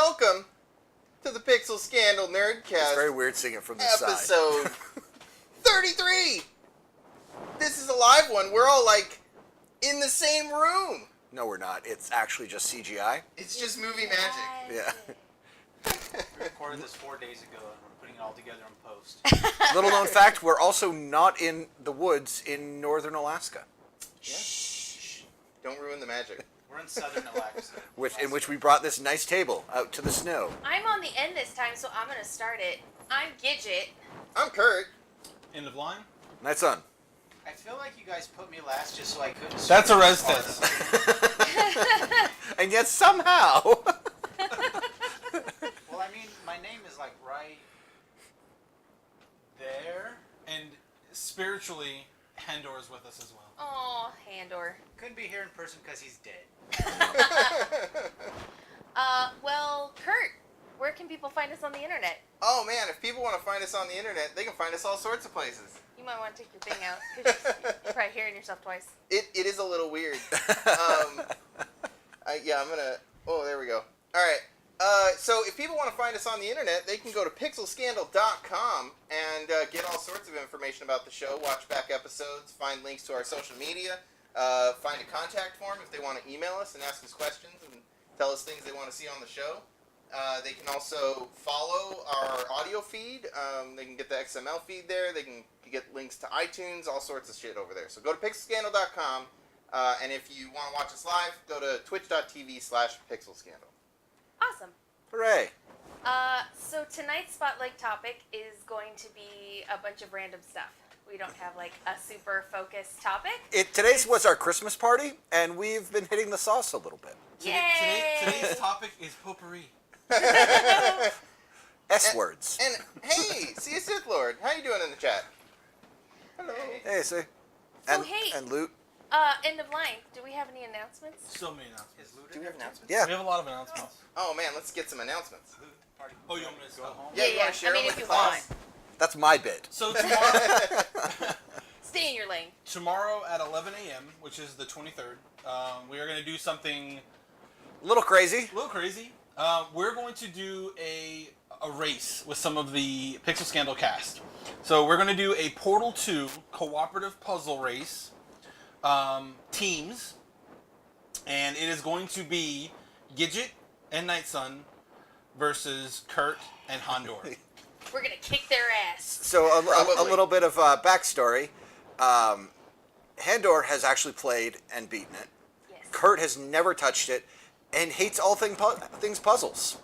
welcome to the Pixel Scandal Nerdcast. It's very weird seeing it from this episode side. 33. This is a live one. We're all like in the same room. No, we're not. It's actually just CGI. It's just movie magic. Yeah. We recorded this 4 days ago, and we're putting it all together in post. Little known fact: we're also not in the woods in northern Alaska. Yeah. Shh. Don't ruin the magic. We're in southern Alaska. In which we brought this nice table out to the snow. I'm on the end this time, so I'm going to start it. I'm Gigett. I'm Kurt. End of line? Nightson. I feel like you guys put me last just so I couldn't... That's Oreztes. And yet somehow... Well, I mean, my name is like right there. And spiritually, Handor is with us as well. Oh, Handor. Couldn't be here in person because he's dead. Well, Kurt, where can people find us on the internet? Oh man, if people want to find us on the internet, they can find us all sorts of places. You might want to take your thing out, because you're probably hearing yourself twice. It is a little weird. Yeah, I'm gonna... Oh, there we go. Alright. So if people want to find us on the internet, they can go to pixelscandal.com and get all sorts of information about the show, watch back episodes, find links to our social media, find a contact form if they want to email us and ask us questions and tell us things they want to see on the show. They can also follow our audio feed. They can get the XML feed there. They can get links to iTunes, all sorts of shit over there. So go to pixelscandal.com, and if you want to watch us live, go to twitch.tv/pixelscandal. Awesome. Hooray. So tonight's spotlight topic is going to be a bunch of random stuff. We don't have like a super focused topic. Today's was our Christmas party, and we've been hitting the sauce a little bit. Today's topic is potpourri. S-words. And hey, see you, Sith Lord. How you doing in the chat? Hello. Hey, see? So, hey. And loot. End of line. Do we have any announcements? So many announcements. Do we have announcements? Yeah. We have a lot of announcements. Oh man, let's get some announcements. Oh, you want me to go home? Yeah, you want to share them with if the you class? want. That's my bit. So tomorrow, Stay in your lane. tomorrow at 11 a.m., which is the 23rd, we are going to do something A little crazy. a little crazy. We're going to do a race with some of the Pixel Scandal cast. So we're going to do a Portal 2 cooperative puzzle race, teams, and it is going to be Gigett and Nightson versus Kurt and Handor. We're going to kick their ass. So a Probably. little bit of backstory. Handor has actually played and beaten it. Yes. Kurt has never touched it and hates all things puzzles.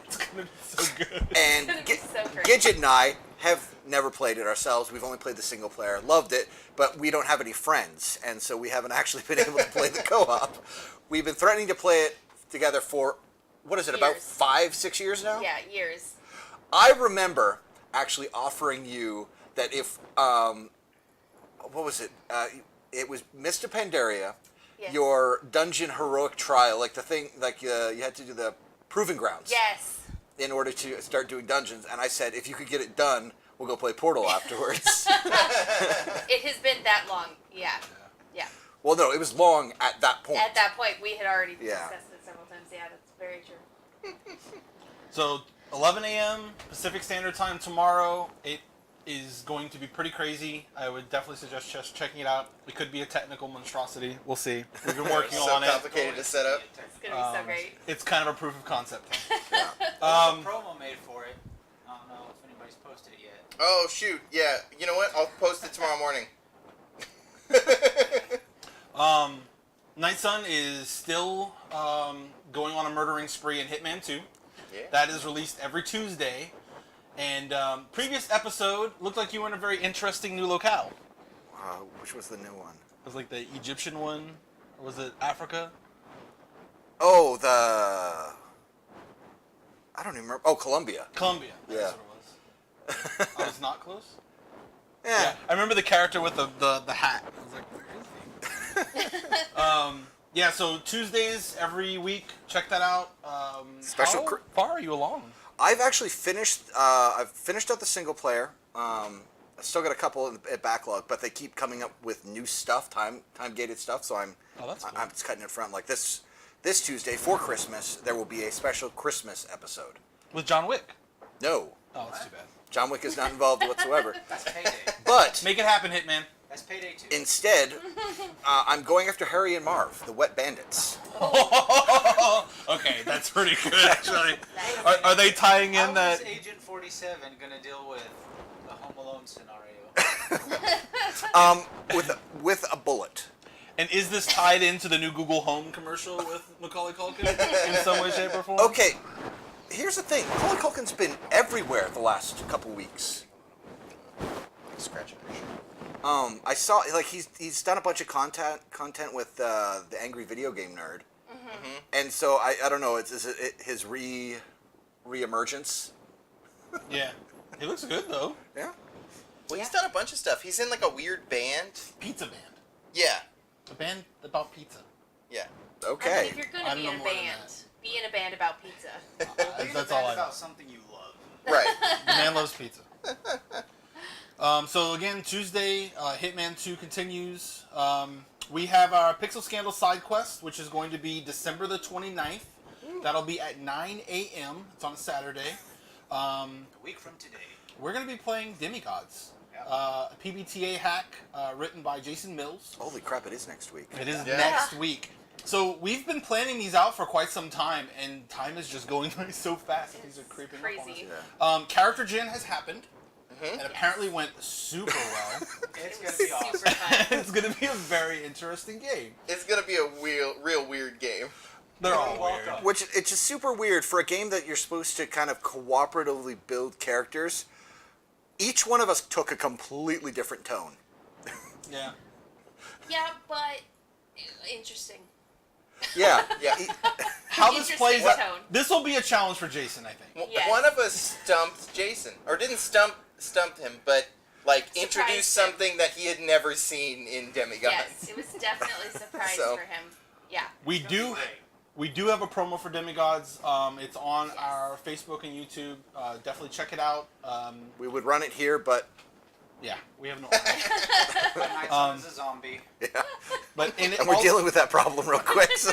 It's going to be so good. And It's gonna be so great. Gidget and I have never played it ourselves. We've only played the single player, loved it, but we don't have any friends, and so we haven't actually been able to play the co-op. We've been threatening to play it together for, what is it, about Years. 5-6 years now? Yeah, years. I remember actually offering you that if, what was it? It was Mr. Pandaria, Yes. your dungeon heroic trial, like the thing, like you had to do the proving grounds. Yes. In order to start doing dungeons, and I said, if you could get it done, we'll go play Portal afterwards. It has been that long. Yeah. Yeah. Well, no, it was long at that point. At that point, we had already Yeah. discussed it several times. Yeah, that's very true. So 11 a.m. Pacific Standard Time tomorrow. It is going to be pretty crazy. I would definitely suggest just checking it out. It could be a technical monstrosity. We'll see. We've been working So on it. complicated to set up. It's going to be so great. It's kind of a proof of concept thing. There's a promo made for it. I don't know if anybody's posted it yet. Oh shoot, yeah. You know what? I'll post it tomorrow morning. Nightson is still going on a murdering spree in Hitman 2. Yeah. That is released every Tuesday. And previous episode looked like you were in a very interesting new locale. Which was the new one? It was like the Egyptian one, or was it Africa? Oh, I don't even remember. Oh, Colombia. Colombia. Yeah. That's what it was. I was not close. Yeah. I remember the character with the hat. I was like, where is he? Yeah, so Tuesdays every week. Check that out. Special How far are you along? I've actually finished. I've finished up the single player. I still got a couple in backlog, but they keep coming up with new stuff, time gated stuff. So I'm Oh, that's cool. I'm just cutting it front like this. this Tuesday for Christmas, there will be a special Christmas episode. With John Wick. No, Oh, that's too bad. John Wick is not involved whatsoever. That's payday. But Make it happen, Hitman. That's payday too. instead, I'm going after Harry and Marv, the Wet Bandits. Okay, that's pretty good actually. Are they tying in How that? is Agent 47 gonna deal with the Home Alone scenario? With a bullet. And is this tied into the new Google Home commercial with Macaulay Culkin in some way, shape, or form? Okay, here's the thing. Macaulay Culkin's been everywhere the last couple weeks. Scratch it. I saw like he's done a bunch of content with the Angry Video Game Nerd, and so I don't know. Is it his re-emergence? Yeah. He looks good though. Yeah. Well, he's done a bunch of stuff. He's in like a weird band. Pizza band. Yeah. A band about pizza. Yeah. I mean, Okay. if you're gonna I'm be no in a more than band, that. be in a band about pizza. That's all I know. about something you love. Right. The man loves pizza. So again, Tuesday, Hitman 2 continues. We have our Pixel Scandal side quest, which is going to be December the 29th. That'll be at 9 a.m. It's on a Saturday. A week from today. We're going to be playing Demigods. Yeah. A PBTA hack written by Jason Mills. Holy crap! It is next week. It is Yeah. next week. So we've been planning these out for quite some time, and time is just going by so fast. These are creeping up on us. Crazy. Yeah. Character gen has happened, and apparently went super well. It's It gonna was be super awesome. fun. It's going to be a very interesting game. It's gonna be a real weird game. They're all You're weird. welcome. Which it's just super weird for a game that you're supposed to kind of cooperatively build characters. Each one of us took a completely different tone. Yeah. Yeah, but interesting. Yeah. Yeah. How this Interesting plays out, tone. this will be a challenge for Jason, I think. Yes. One of us stumped Jason, or didn't stump him, but like introduced him. something that he had never seen in Demigods. Yes, it was definitely a surprise So- for him. Yeah. We It's gonna be do great. we do have a promo for Demigods. It's on our Facebook and YouTube. Definitely check it out. We would run it here, but Yeah, we have no. But Nightson is a zombie. yeah. But in it, And we're dealing with that problem real quick. So.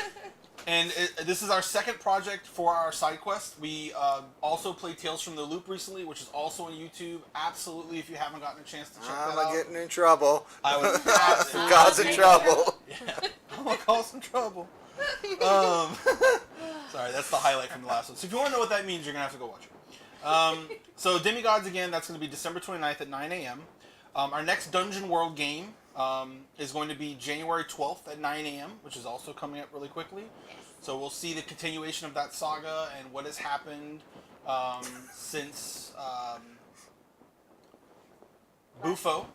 And this is our second project for our side quest. We also played Tales from the Loop recently, which is also on YouTube. Absolutely, if you haven't gotten a chance to check that I'm out, getting in trouble. I would absolutely. God's in trouble. I'm gonna cause some trouble. Sorry, that's the highlight from the last one. So if you want to know what that means, you're gonna have to go watch it. So Demigods again. That's gonna be December 29th at 9 a.m. Our next Dungeon World game is going to be January 12th at 9 a.m., which is also coming up really quickly. So we'll see the continuation of that saga and what has happened since Bufo.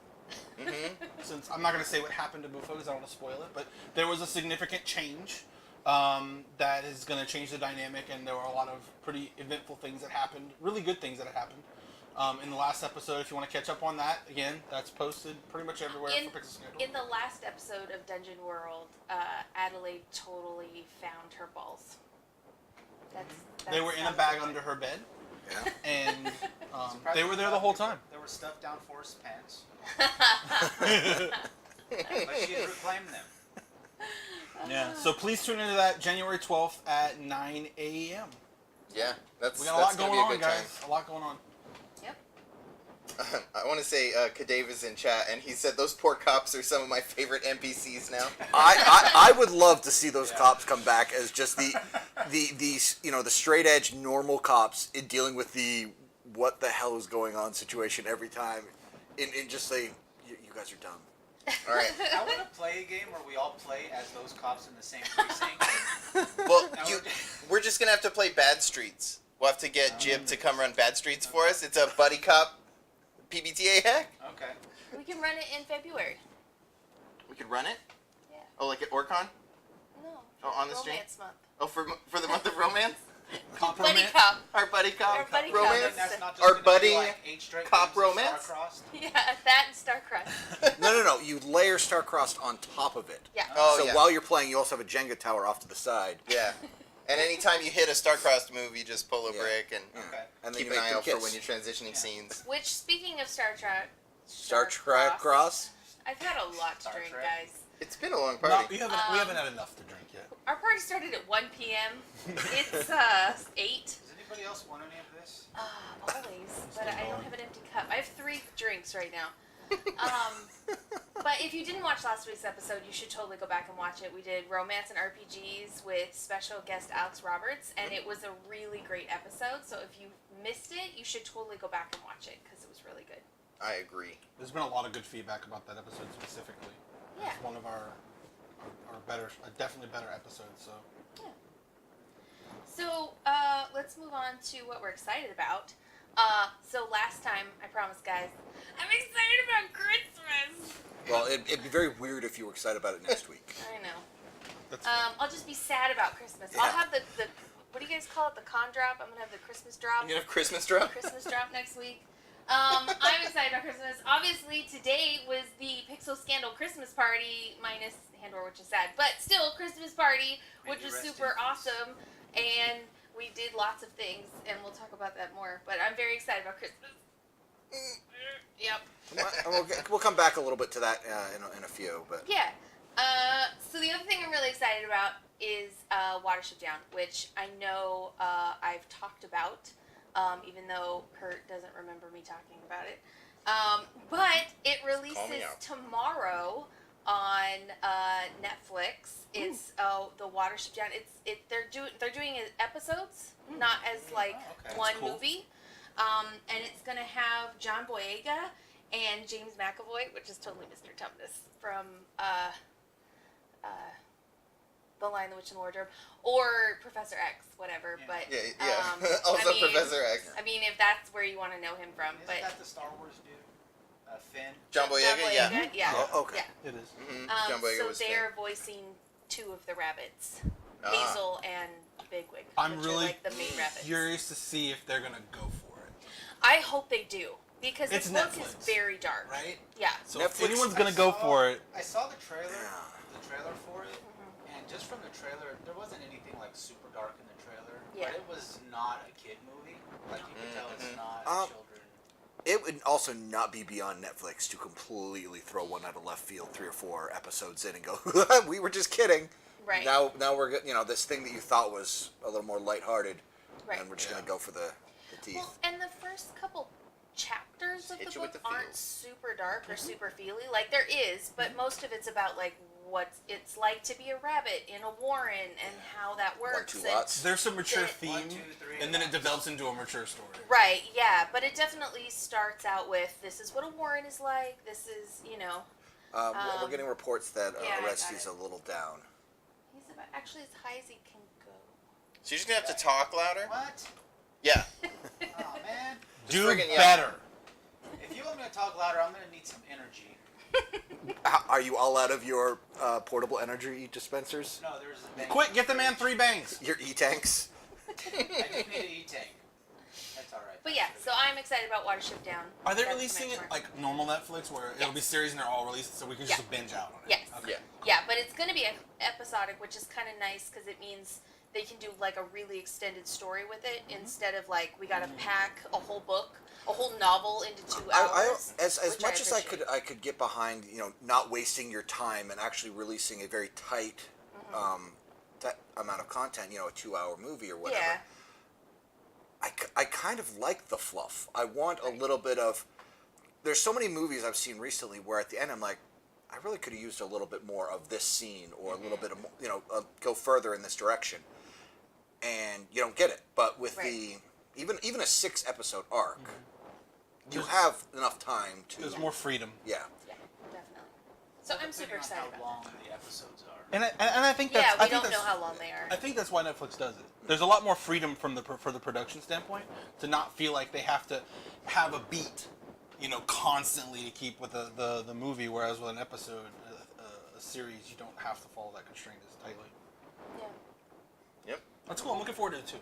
Since I'm not going to say what happened to Bufo because I don't want to spoil it, but there was a significant change that is going to change the dynamic, and there were a lot of pretty eventful things that happened, really good things that happened. In the last episode, if you want to catch up on that, again, that's posted pretty much everywhere for Pixel Scandal. In the last episode of Dungeon World, Adelaide totally found her balls. They were in a bag under her bed, Yeah. and they were there the whole time. They were stuffed down Forrest's pants, but she had reclaimed them. Yeah. So please tune into that January 12th at 9 a.m. Yeah, that's We got a lot that's gonna going be a on, good guys. A lot going on. Yep. I want to say Kadave is in chat, and he said those poor cops are some of my favorite NPCs now. I would love to see those cops come back as just the straight edge normal cops in dealing with the what the hell is going on situation every time, in just say you guys are dumb. All right. I want to play a game where we all play as those cops in the same precinct. Well, Now we're just gonna have to play Bad Streets. We'll have to get Jib to come run Bad Streets for us. It's a buddy cop PBTA hack. Okay. We can run it in February. We could run it. Yeah. Oh, like at Orcon? No. Oh, on the stream? Romance month. Oh, for the month of romance. Buddy cop. Our buddy cop Our buddy cop. romance. That's not just Our gonna be buddy like 8 straight cop games of romance? Star-Crossed? Yeah, that and Starcrossed. No. You layer Starcrossed on top of it. Yeah. Oh, So yeah. while you're playing, you also have a Jenga tower off to the side. Yeah. And anytime you hit a Starcrossed move, you just pull a Yeah. brick and Okay. And then keep you an make eye them out for kiss. when you're transitioning scenes. Which, speaking of Star Trek, Star Trek Cross. I've had a lot to Star drink, Trek. guys. It's been a long No, party. we haven't had enough to drink yet. Our party started at 1 p.m. It's 8. Does anybody else want any of this? Always, but I don't have an empty cup. I have 3 drinks right now. But if you didn't watch last week's episode, you should totally go back and watch it. We did romance and RPGs with special guest Alex Roberts, and it was a really great episode. So if you missed it, you should totally go back and watch it because it was really good. I agree. There's been a lot of good feedback about that episode specifically. Yeah. It's one of our better, definitely better episodes. So. Yeah. So let's move on to what we're excited about. So last time, I promised, guys, I'm excited about Christmas. Well, it'd be very weird if you were excited about it next week. I know. That's I'll just be sad about Christmas. Yeah. I'll have the what do you guys call it? The con drop. I'm gonna have the Christmas drop. You have Christmas drop? Christmas drop next week. I'm excited about Christmas. Obviously, today was the Pixel Scandal Christmas party, minus Handor, which is sad, but still Christmas party, which May was you rest super in peace. awesome, and we did lots of things, and we'll talk about that more. But I'm very excited about Christmas. Yep. We'll come back a little bit to that in a few, but Yeah. So the other thing I'm really excited about is Watership Down, which I know I've talked about, even though Kurt doesn't remember me talking about it. But it Call me releases out. tomorrow on Netflix. It's the Watership Down. They're doing it episodes, not as like okay. one That's cool. movie. And it's gonna have John Boyega and James McAvoy, which is totally Mr. Tumnus from The Lion, the Witch, and the Wardrobe, or Professor X, whatever. Yeah. But Yeah. Also, I mean, Professor X. I mean, if that's where you want to know him from, Isn't but that the Star Wars dude? Finn? John Boyega, yeah. yeah. Oh, okay. Yeah. It is. Mm-hmm. John Boyega So was they're voicing 2 of the rabbits, Ah. Hazel and Bigwig, I'm which really are like the main rabbits. curious to see if they're gonna go for it, I hope they do, because It's the book is Netflix, very dark. right? Yeah. So if Netflix- anyone's gonna go for it, I saw the trailer. Yeah. The trailer for it, and just from the trailer, there wasn't anything like super dark in the trailer. Yeah. But it was not a kid movie. Like you could tell it's not children. it would also not be beyond Netflix to completely throw one out of left field 3 or 4 episodes in and go, we were just kidding. Right. Now we're this thing that you thought was a little more lighthearted, Right. and we're just Yeah. gonna go for the teeth. Well, and the first couple chapters of Hit the you with book the aren't feels. super dark or super feely. Like there is, but most of it's about like what it's like to be a rabbit in a warren and how that 1, works. 2 and- lots. there's some mature Yeah. theme, 1, 2, 3, and then it and develops into a mature story. Right, yeah, but it definitely starts out with this is what a warren is like. This is, We're getting reports that yeah, I got Oreztes it. is a little down. he's about actually as high as he can go. So you're just gonna have to talk louder? What? Yeah. Oh man! Do friggin' yell. better. If you want me to talk louder, I'm gonna need some energy. Are you all out of your portable energy dispensers? No, there's a bank. Quick, get the man 3 bangs. Your e-tanks? I just need an e-tank. That's all right. But yeah, so I'm excited about Watership Down. Are they That's releasing my it part. like normal Netflix, where it'll be series and they're all released, so we can just binge out on it? Yes. Okay. Yeah. Yeah, but it's going to be episodic, which is kind of nice because it means they can do like a really extended story with it instead of like we got to pack a whole book, a whole novel into 2 hours. As which much as appreciate. I could get behind, not wasting your time and actually releasing a very tight that amount of content, a 2-hour movie or whatever. Yeah. I kind of like the fluff. I want a little bit of. There's so many movies I've seen recently where at the end I'm like, I really could have used a little bit more of this scene or a little bit of go further in this direction, and you don't get it. But with Right. even a 6-episode arc, you have enough time to. There's more freedom. Yeah. Yeah, definitely. So I'm super Depending on excited how about long the episodes are. And I think that. that's. Yeah, we I think don't know that's, how long they are. I think that's why Netflix does it. There's a lot more freedom from for the production standpoint to not feel like they have to have a beat, constantly to keep with the movie. Whereas with an episode, a series, you don't have to follow that constraint as tightly. Yeah. Yep. That's cool. I'm looking forward to it too.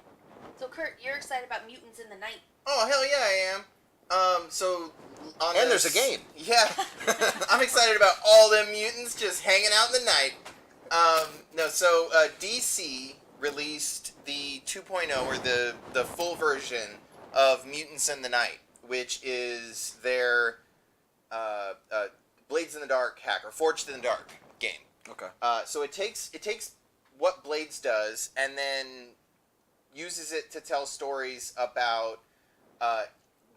So Kurt, you're excited about Mutants in the Night. Oh, hell yeah, I am. So on And this- there's a game. Yeah. I'm excited about all them mutants just hanging out in the night. So DC released the 2.0 or the full version of Mutants in the Night, which is their Blades in the Dark hack or Forged in the Dark game. Okay. So it takes what Blades does, and then uses it to tell stories about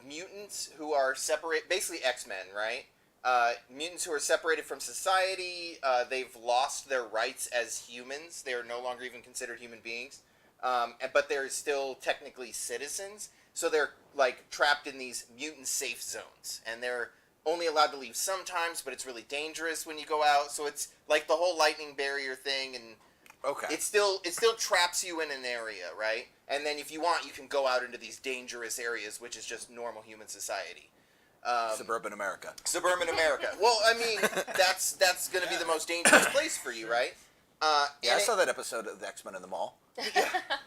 mutants who are separate, basically X-Men, right? Mutants who are separated from society. They've lost their rights as humans. They are no longer even considered human beings, but they're still technically citizens. So they're like trapped in these mutant safe zones, and they're only allowed to leave sometimes, but it's really dangerous when you go out. So it's like the whole lightning barrier thing, and Okay. it still traps you in an area, right? And then if you want, you can go out into these dangerous areas, which is just normal human society. Suburban America. Suburban America. Well, I mean, that's going to be the most dangerous place for you, right? Yeah, I saw that episode of the X-Men in the mall.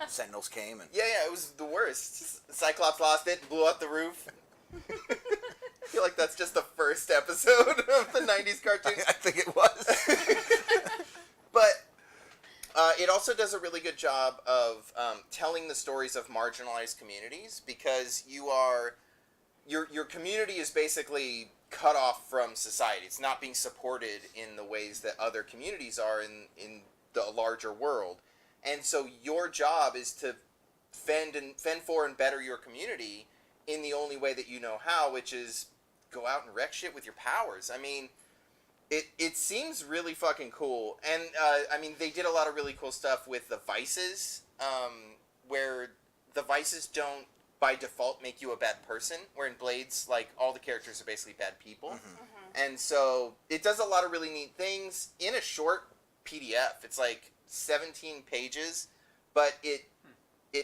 Sentinels came and... Yeah, it was the worst. Cyclops lost it, blew out the roof. I feel like that's just the first episode of the 90s cartoons. I think it was. But it also does a really good job of telling the stories of marginalized communities, because your community is basically cut off from society. It's not being supported in the ways that other communities are in the larger world. And so your job is to fend for and better your community in the only way that you know how, which is go out and wreck shit with your powers. I mean, it seems really fucking cool. And, I mean, they did a lot of really cool stuff with the vices, where the vices don't, by default, make you a bad person, where in Blades, like, all the characters are basically bad people. And so it does a lot of really neat things in a short PDF. It's like 17 pages, but it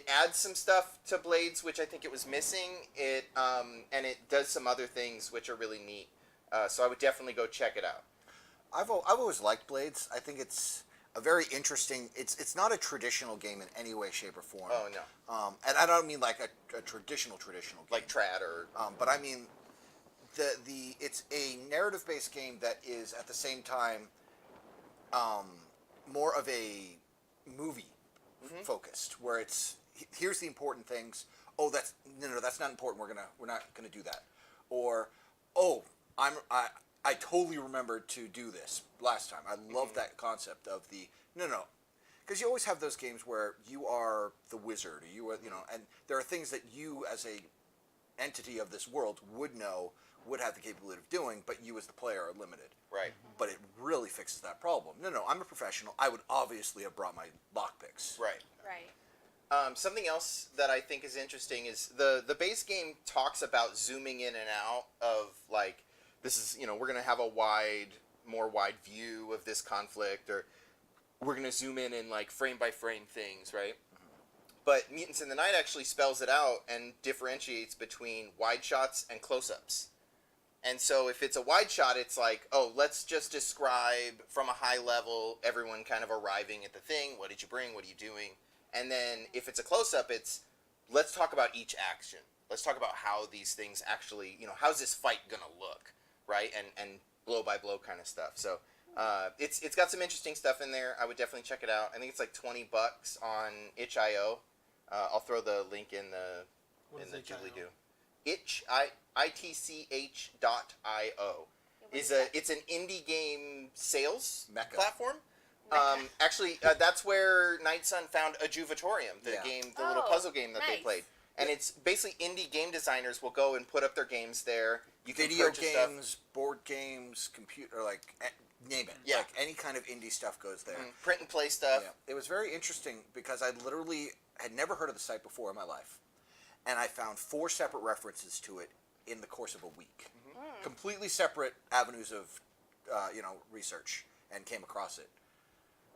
adds some stuff to Blades, which I think it was missing. And it does some other things which are really neat. So I would definitely go check it out. I've always liked Blades. I think it's a very interesting... It's not a traditional game in any way, shape, or form. Oh, no. And I don't mean like a traditional game. Like Trad or... But I mean, it's a narrative-based game that is at the same time more of a movie focused, where it's here's the important things. Oh, that's not important. We're not gonna do that. Or I totally remembered to do this last time. I love that concept of the no, because you always have those games where you are the wizard, or you are, and there are things that you as a entity of this world would have the capability of doing, but you as the player are limited. Right. But it really fixes that problem. No, I'm a professional. I would obviously have brought my lockpicks. Right. Right. Something else that I think is interesting is the base game talks about zooming in and out of, like, this is, we're going to have a more wide view of this conflict, or we're going to zoom in like frame by frame things, right? But Mutants in the Night actually spells it out and differentiates between wide shots and close-ups. And so if it's a wide shot, it's like, oh, let's just describe from a high level, everyone kind of arriving at the thing. What did you bring? What are you doing? And then if it's a close-up, it's let's talk about each action. Let's talk about how these things actually, how's this fight going to look, right? And blow-by-blow kind of stuff. So it's got some interesting stuff in there. I would definitely check it out. I think it's like $20 on itch.io. I'll throw the link in the Jubilee-Do. itch.io. It's an indie game sales Mecca. platform. Actually, that's where Nightson found Ajuvatorium, the little puzzle game that they played. And it's basically indie game designers will go and put up their games there. You can Video purchase games, stuff. board games, computer, name it. Yeah. Like any kind of indie stuff goes there. Print and play stuff. Yeah. It was very interesting because I literally had never heard of the site before in my life. And I found 4 separate references to it in the course of a week. Completely separate avenues of, research, and came across it.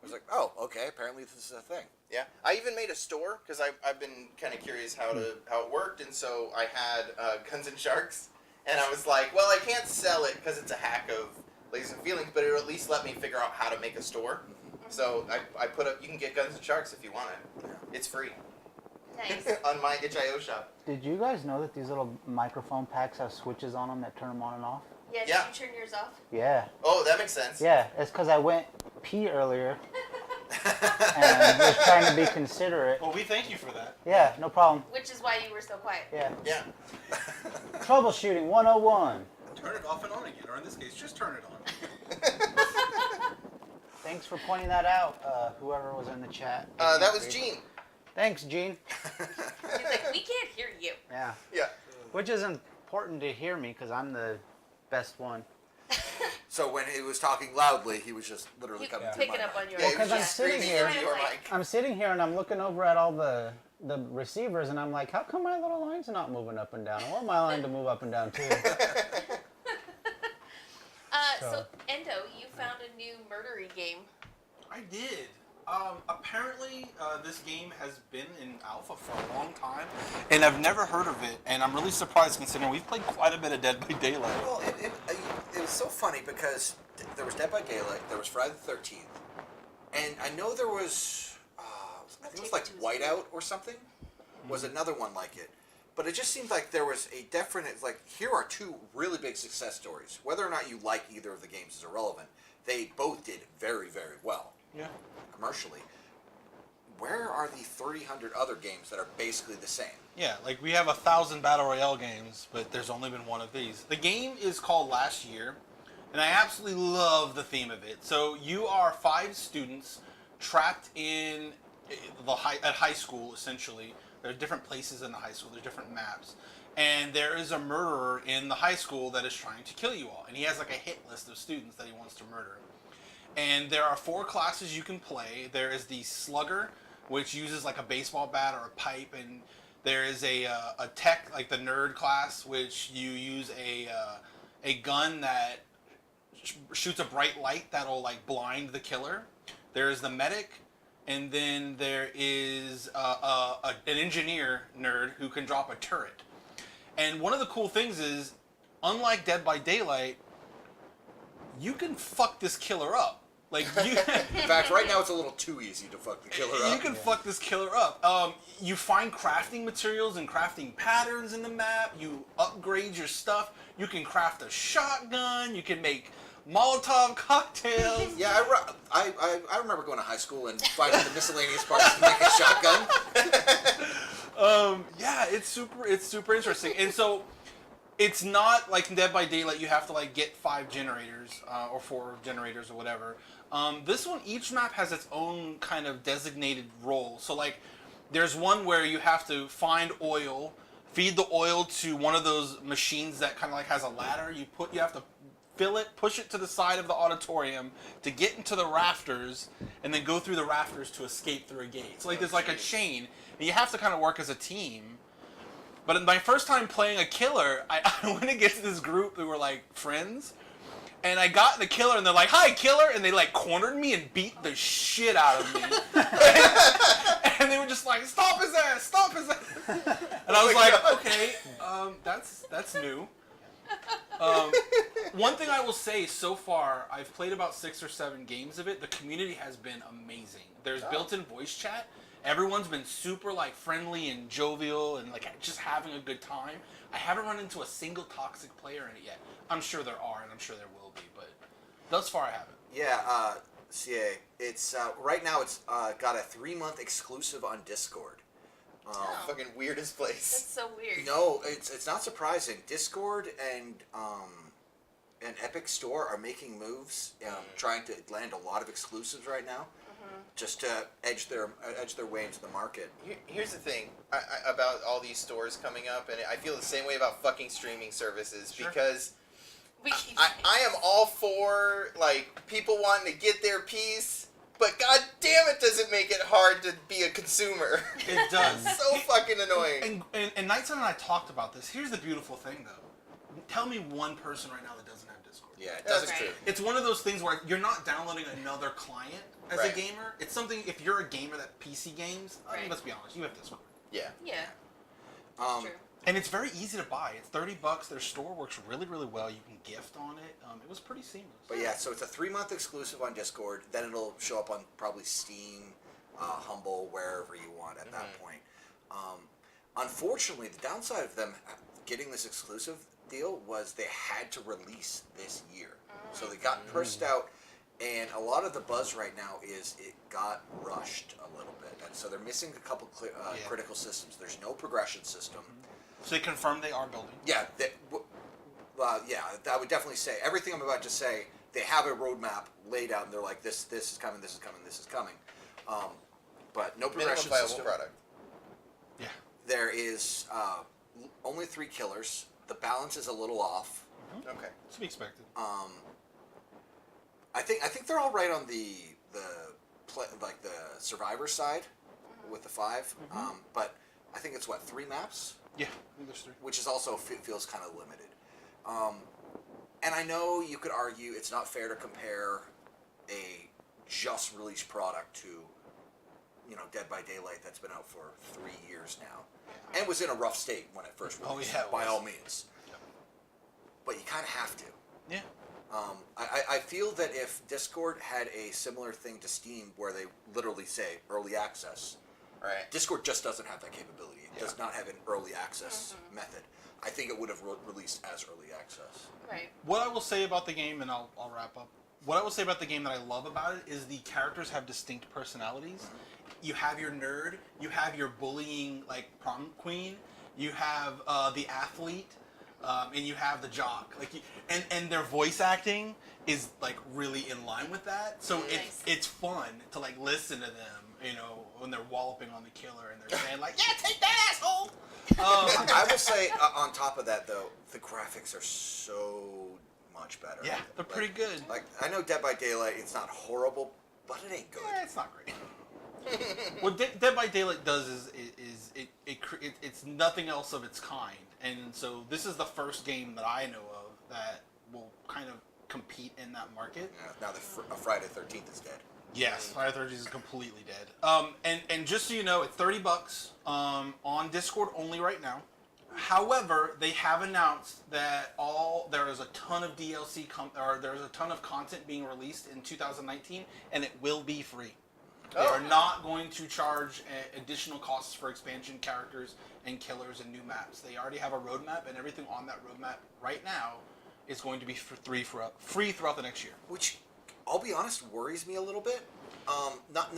I was like, oh, okay, apparently this is a thing. Yeah, I even made a store because I've been kind of curious how it worked, and so I had Guns and Sharks, and I was like, well, I can't sell it because it's a hack of Lasers and Feelings, but it'll at least let me figure out how to make a store. So I put up, you can get Guns and Sharks if you want it. It's free. Nice. On my itch.io shop. Did you guys know that these little microphone packs have switches on them that turn them on and off? Yeah, did Yeah. you turn yours off? Yeah. Oh, that makes sense. Yeah, it's because I went pee earlier and was trying to be considerate. Well, we thank you for that. Yeah, no problem. Which is why you were so quiet. Yeah. Yeah. Troubleshooting 101. Turn it off and on again, or in this case, just turn it on. Thanks for pointing that out, whoever was in the chat. That was Gene. Thanks, Gene. He's like, we can't hear you. Yeah. Yeah. Which is important to hear me because I'm the best one. So when he was talking loudly, he was just literally He's coming through picking my up mic. on your. Yeah, he Because was I'm just sitting screaming here. into your Like- mic. I'm sitting here and I'm looking over at all the receivers and I'm like, how come my little lines are not moving up and down? I want my line to move up and down too. So Endo, you found a new murdery game. I did. Apparently, this game has been in alpha for a long time, and I've never heard of it, and I'm really surprised considering we've played quite a bit of Dead by Daylight. Well, it was so funny because there was Dead by Daylight, there was Friday the 13th, and I know there was, I think it was like Whiteout or something, was another one like it. But it just seemed like there was a definite, like, here are two really big success stories. Whether or not you like either of the games is irrelevant. They both did very, very well. Yeah. Commercially. Where are the 300 other games that are basically the same? Yeah, like we have 1,000 Battle Royale games, but there's only been one of these. The game is called Last Year, and I absolutely love the theme of it. So you are 5 students trapped in at high school, essentially. There are different places in the high school. There's different maps. And there is a murderer in the high school that is trying to kill you all. And he has like a hit list of students that he wants to murder. And there are 4 classes you can play. There is the Slugger, which uses like a baseball bat or a pipe. And there is a tech, like the Nerd class, which you use a gun that shoots a bright light that'll like blind the killer. There is the Medic. And then there is an engineer nerd who can drop a turret. And one of the cool things is, unlike Dead by Daylight, you can fuck this killer up. Like you, In fact, right now it's a little too easy to fuck the killer up. you can fuck this killer up. You find crafting materials and crafting patterns in the map. You upgrade your stuff. You can craft a shotgun. You can make Molotov cocktails. Yeah, I remember going to high school and finding the miscellaneous parts to make a shotgun. Yeah, it's super interesting. And so it's not like Dead by Daylight. You have to like get 5 generators or 4 generators or whatever. This one, each map has its own kind of designated role. So like, there's one where you have to find oil, feed the oil to one of those machines that kind of like has a ladder. You have to fill it, push it to the side of the auditorium to get into the rafters, and then go through the rafters to escape through a gate. So like there's like a chain, and you have to kind of work as a team. But in my first time playing a killer, I went against this group who were like friends, and I got the killer, and they're like, "Hi, killer," and they like cornered me and beat the shit out of me. And they were just like, "Stop his ass! Stop his ass!" And I was like, "Okay, that's new." One thing I will say, so far, I've played about 6 or 7 games of it. The community has been amazing. There's built-in voice chat. Everyone's been super like friendly and jovial and like just having a good time. I haven't run into a single toxic player in it yet. I'm sure there are, and I'm sure there will be, but thus far I haven't. Yeah, CA. It's right now. It's got a 3-month exclusive on Discord. Fucking weirdest place. That's so weird. No, it's not surprising. Discord and Epic Store are making moves, trying to land a lot of exclusives right now, just to edge their way into the market. Here's the thing about all these stores coming up, and I feel the same way about fucking streaming services, because I am all for like people wanting to get their piece. But god damn it, does it make it hard to be a consumer. It does. So fucking annoying. And Nightson and I talked about this. Here's the beautiful thing, though. Tell me one person right now that doesn't have Discord. Yeah, That's right. true. It's one of those things where you're not downloading another client as Right. a gamer. It's something, if you're a gamer that PC games, I mean, Right. let's be honest, you have Discord. Yeah. Yeah, that's true. And it's very easy to buy. It's $30. Their store works really, really well. You can gift on it. It was pretty seamless. But yeah, so it's a 3-month exclusive on Discord. Then it'll show up on probably Steam, Humble, wherever you want at that point. Unfortunately, the downside of them getting this exclusive deal was they had to release this year. So they got pushed out, and a lot of the buzz right now is it got rushed a little bit. And so they're missing a couple critical systems. There's no progression system. So they confirmed they are building. Yeah, I would definitely say everything I'm about to say. they have a roadmap laid out, and they're like, this is coming, this is coming, this is coming. But no Minimum progression viable system. product. Yeah. There is only 3 killers. The balance is a little off. Okay. To be expected. I think they're all right on the survivor side with the 5. But I think it's 3 maps, Yeah, I think there's 3. which is also feels kind of limited. And I know you could argue it's not fair to compare a just released product to, Dead by Daylight that's been out for 3 years now, and was in a rough state when it first released. Oh, yeah, it by was. all means. Yep. But you kind of have to. Yeah. I feel that if Discord had a similar thing to Steam where they literally say early access, Right. Discord just doesn't have that capability. It does not have an early access method. I think it would have released as early access. Right. What I will say about the game, and I'll wrap up. What I will say about the game that I love about it is the characters have distinct personalities. You have your nerd, you have your bullying prom queen, you have the athlete, and you have the jock. And their voice acting is really in line with that. So Nice. it's fun to listen to them, when they're walloping on the killer and they're saying yeah, take that, asshole. I will say, on top of that, though, the graphics are so much better. Yeah, they're pretty good. I know Dead by Daylight, it's not horrible, but it ain't good. It's not great. What Dead by Daylight does is it's nothing else of its kind, and so this is the first game that I know of that will kind of compete in that market. Yeah, now that Friday 13th is dead. Yes, Friday the 13th is completely dead. And just so you know, it's $30 on Discord only right now. However, they have announced that there is a ton of DLC there's a ton of content being released in 2019, and it will be free. They are not going to charge additional costs for expansion characters and killers and new maps. They already have a roadmap, and everything on that roadmap right now is going to be free throughout the next year. Which, I'll be honest, worries me a little bit. Not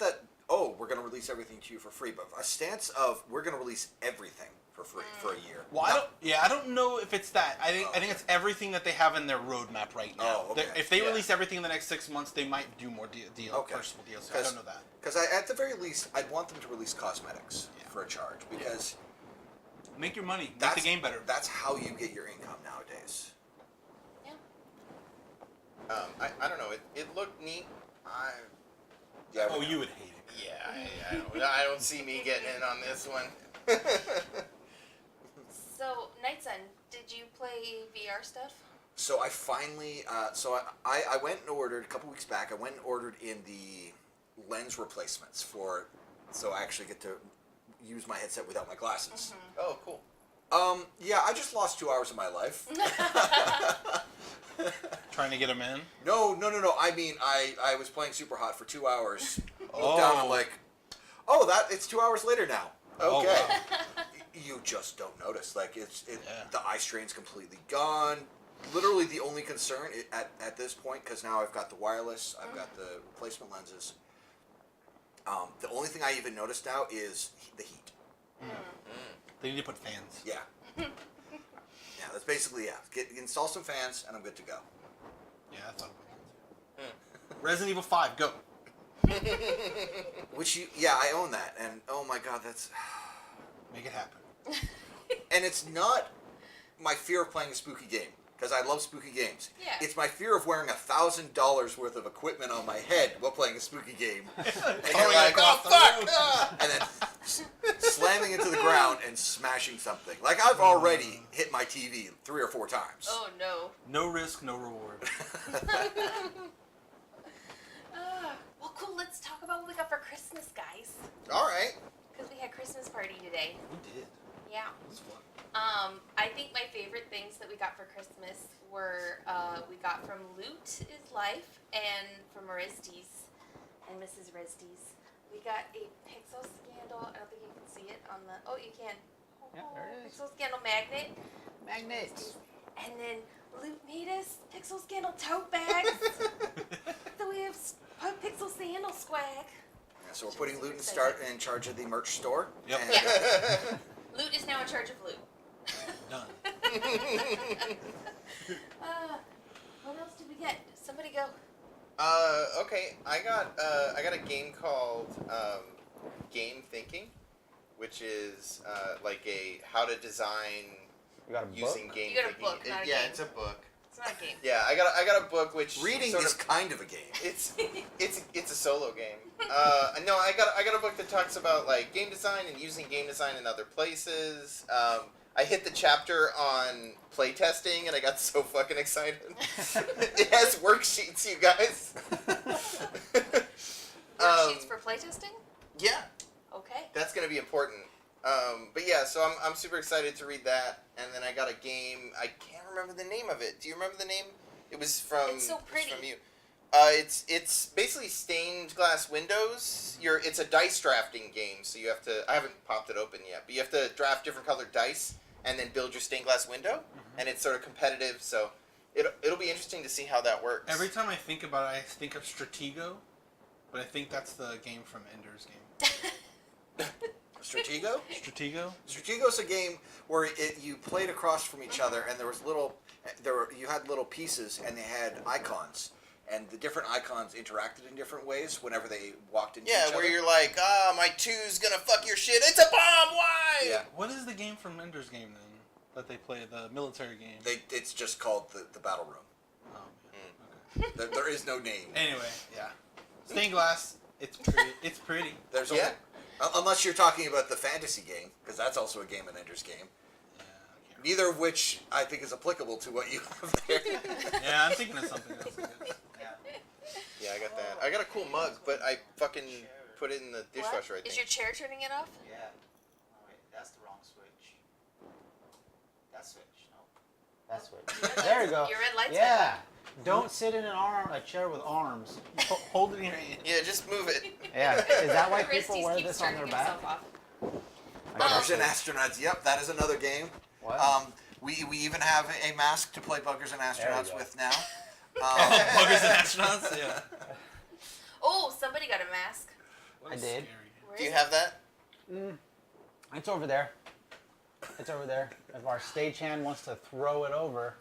that, we're going to release everything to you for free, but a stance of we're going to release everything for free for a year. Well, I don't know if it's that. I think it's everything that they have in their roadmap right now. Oh, okay. If they release everything in the next 6 months, they might do more personal DLC. I don't know that. Because at the very least, I'd want them to release cosmetics for a charge, because Make your money. Make the game better. That's how you get your income nowadays. Yeah. I don't know. It looked neat. Oh, you would hate it. Yeah, I don't see me getting in on this one. So, Nightson, did you play VR stuff? So I finally, I went and ordered, a couple weeks back, I went and ordered in the lens replacements so I actually get to use my headset without my glasses. Oh, cool. Yeah, I just lost 2 hours of my life. Trying to get them in? No. I mean, I was playing Super Hot for 2 hours. Looked down and it's 2 hours later now. Oh, Okay. wow. You just don't notice. The eye strain's completely gone. Literally the only concern at this point, because now I've got the wireless, I've got the replacement lenses. The only thing I even noticed now is the heat. They need to put fans. Yeah. Yeah, that's basically, install some fans and I'm good to go. Yeah, I thought about that. Resident Evil 5, go. Which I own that, and oh my god, that's... Make it happen. And it's not my fear of playing a spooky game, because I love spooky games. Yeah. It's my fear of wearing $1,000 worth of equipment on my head while playing a spooky game. And you're like, oh fuck! And then slamming into the ground and smashing something. I've already hit my TV 3 or 4 times. Oh, no. No risk, no reward. Well, cool. Let's talk about what we got for Christmas, guys. All right. Because we had Christmas party today. We did. Yeah. It was fun. I think my favorite things that we got for Christmas were we got from Loot is Life and from Oreztes and Mrs. Oreztes. We got a Pixel Scandal. I don't think you can see it on the. Oh, you can. Yeah, there it is. Pixel Scandal magnet. Magnets. And then Loot made us Pixel Scandal tote bags. So we have Pixel Sandal swag. Yeah, so we're putting Loot in charge of the merch store. Yep. And, Yeah. Loot is now in charge of Loot. Done. What else did we get? Somebody go. Okay. I got a game called Game Thinking, which is like a how to design You got a book? using game You got a thinking. book, not a yeah, game. it's a book. It's not a game. Yeah, I got a book which Reading sort is of, kind of a game. it's a solo game. No, I got a book that talks about like game design and using game design in other places. I hit the chapter on playtesting and I got so fucking excited. It has worksheets, you guys. Worksheets for playtesting? Yeah, Okay. that's gonna be important. But yeah, so I'm super excited to read that, and then I got a game. I can't remember the name of it. Do you remember the name? It was from. It's so pretty. It's from you. It's basically stained glass windows. It's a dice drafting game, so you have to. I haven't popped it open yet, but you have to draft different colored dice and then build your stained glass window, and it's sort of competitive. So it'll be interesting to see how that works. Every time I think about it, I think of Stratego, but I think that's the game from Ender's Game. Stratego? Stratego? Stratego's a game where you played across from each other, and you had little pieces, and they had icons, and the different icons interacted in different ways whenever they walked into each Yeah, other. where you're like, my two's gonna fuck your shit. It's a bomb. Why? Yeah. What is the game from Ender's Game then that they play? The military game. It's just called the battle room. Oh, yeah. Okay. There is no name. Anyway, yeah. Stained glass. It's pretty. It's pretty. There's Yeah. unless you're talking about the fantasy game, because that's also a game in Ender's Game. Yeah, I can't Neither of which I think is applicable to what you have there. Yeah, I'm thinking of something else. I guess. Yeah, I got that. I got a cool mug, but I fucking put it in the dishwasher. I What? think. Is your chair turning it off? Yeah. Oh, wait, that's the wrong switch. That switch, no. That's what. There you go. Your red light's Yeah. Don't sit in a chair with arms. Hold it in your hand. Yeah, just move it. Yeah. Is that why Oreztes people wear keeps this on their turning back? himself off. Buggers and Astronauts. Yep, that is another game. What? We even have a mask to play Buggers and Astronauts go. with now. Buggers and astronauts. Yeah. Oh, somebody got a mask. I did. Scary. Where Do is you it? have that? It's over there. It's over there. If our stagehand wants to throw it over.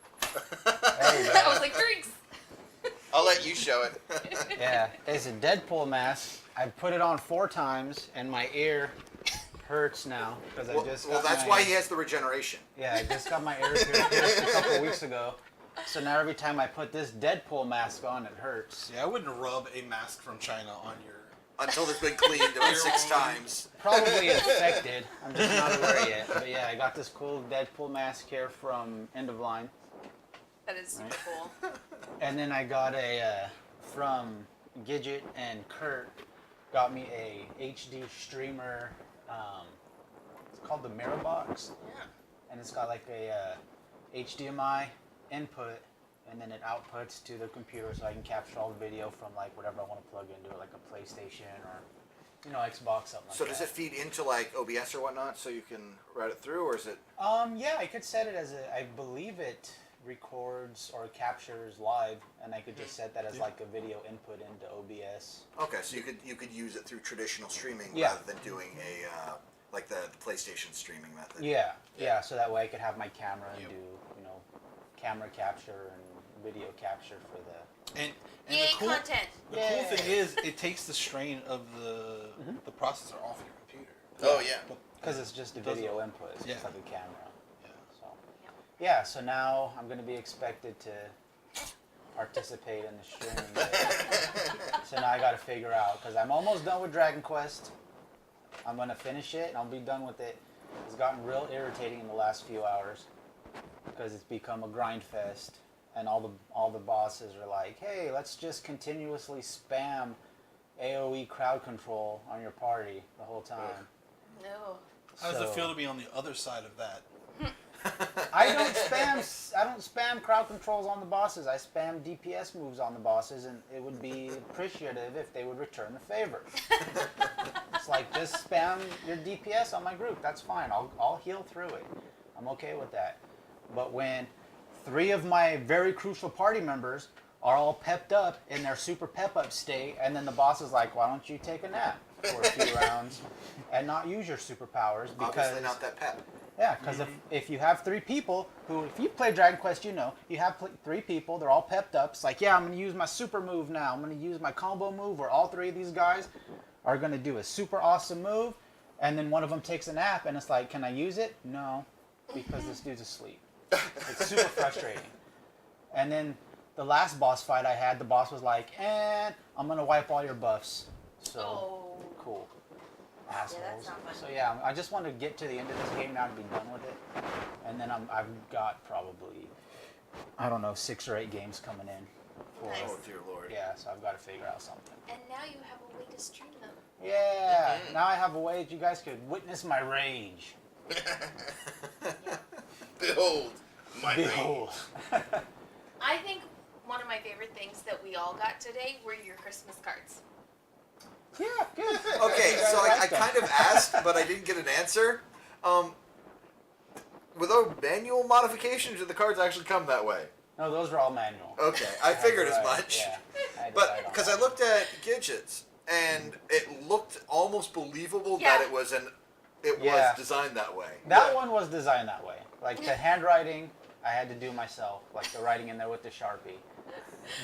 There you I go. was like, drinks. I'll let you show it. Yeah, it's a Deadpool mask. I've put it on 4 times, and my ear hurts now because I just got that's my, why he has the regeneration. Yeah, I just got my ear pierced a couple of weeks ago. So now every time I put this Deadpool mask on, it hurts. Yeah, I wouldn't rub a mask from China on your. Until it's been cleaned about 6 times. Probably infected. I'm just not aware yet. But yeah, I got this cool Deadpool mask here from End of Line. That is super cool. And then I got from Gigett and Kurt, got me a HD streamer. It's called the Mirror Box. Yeah. And it's got like a HDMI input, and then it outputs to the computer so I can capture all the video from like whatever I want to plug into it, like a PlayStation or, Xbox, something like So that. does it feed into like OBS or whatnot so you can route it through, or is it? Yeah, I could set it as I believe it records or captures live, and I could just set that as like a video input into OBS. Okay, so you could use it through traditional streaming Yeah. rather than doing a like the PlayStation streaming method. Yeah. So that way I could have my camera and Yep. do camera capture and video capture for the. And Yay, the cool, content. the cool thing is, it takes the strain of the processor off your computer. Oh yeah. Because it's just a Doesn't- video input. It's just yeah. like a camera. Yeah. So. Yeah. So now I'm going to be expected to participate in the streaming. So now I got to figure out, because I'm almost done with Dragon Quest. I'm going to finish it and I'll be done with it. It's gotten real irritating in the last few hours because it's become a grind fest, and all the bosses are like, "Hey, let's just continuously spam AOE crowd control on your party the whole time." No. How does it So- feel to be on the other side of that? I don't spam crowd controls on the bosses. I spam DPS moves on the bosses, and it would be appreciative if they would return the favor. It's like, just spam your DPS on my group. That's fine. I'll heal through it. I'm okay with that. But when 3 of my very crucial party members are all pepped up in their super pep up state, and then the boss is like, "Why don't you take a nap for a few rounds and not use your superpowers?" Because Obviously not that pep. Yeah, because if you have 3 people who, if you play Dragon Quest, you know, you have 3 people, they're all pepped up. It's like, yeah, I'm going to use my super move now. I'm going to use my combo move where all 3 of these guys are going to do a super awesome move. And then one of them takes a nap and it's like, can I use it? No, because this dude's asleep. It's super frustrating. And then the last boss fight I had, the boss was like, and I'm going to wipe all your buffs. So, cool. Assholes. Yeah, that's not fun. So yeah, I just want to get to the end of this game now to be done with it, and then I've got probably, I don't know, 6 or 8 games coming in. For, Nice. Oh dear lord. Yeah, so I've got to figure out something. And now you have a way to stream them. Yeah, now I have a way that you guys could witness my rage. Behold, my Behold. I think one of my favorite things that we all got today were your Christmas cards. Yeah, good. Okay, You guys so like I them. kind of asked, but I didn't get an answer. Were those manual modifications, or the cards actually come that way? No, those are all manual. Okay, I had figured to as write- much. Yeah, I had to But write on because that. I looked at Gigett's, and it looked almost believable Yeah. that it was Yeah. was designed that way. That one was designed that way. Like the handwriting, I had to do myself, like the writing in there with the Sharpie.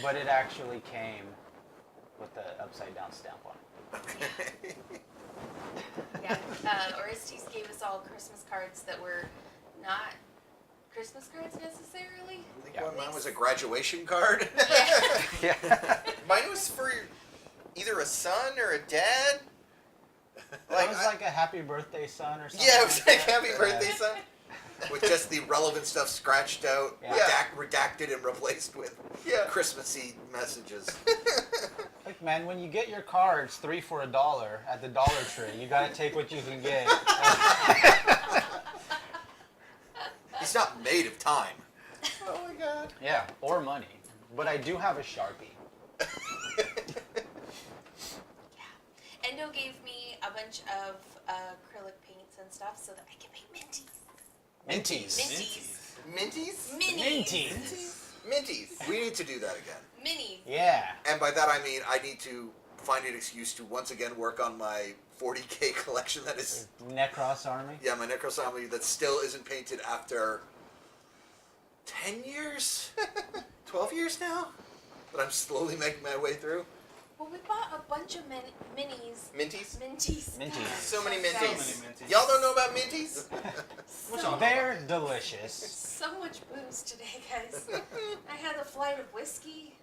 But it actually came with the upside down stamp on it. Yeah. Oreztes gave us all Christmas cards that were not Christmas cards necessarily. I think Yeah. one of mine was a graduation card. Yeah. Yeah. Mine was for either a son or a dad. It was like a happy birthday, son, or something. Yeah, it was like that. happy Yeah. birthday, son. With just the relevant stuff scratched out, Yeah. redacted, and replaced with Yeah. Christmassy messages. Like, man, when you get your cards 3 for $1 at the Dollar Tree, you gotta take what you can get. He's not made of time. Oh my god. Yeah, or money. But I do have a Sharpie. Endo gave me a bunch of acrylic paints and stuff so that I can paint minties. Minties. Minties. Minties? Minis. Minties. We need to do that again. Minis. Yeah. And by that I mean I need to find an excuse to once again work on my 40K collection that is, Necros Army. yeah, my Necrosomny that still isn't painted after 10 years? 12 years now? That I'm slowly making my way through. Well, we bought a bunch of minis. Minties? Minties. Minties. So many Guys, minties. minties. Y'all don't know about minties? So, They're delicious. so much booze today, guys. I had a flight of whiskey.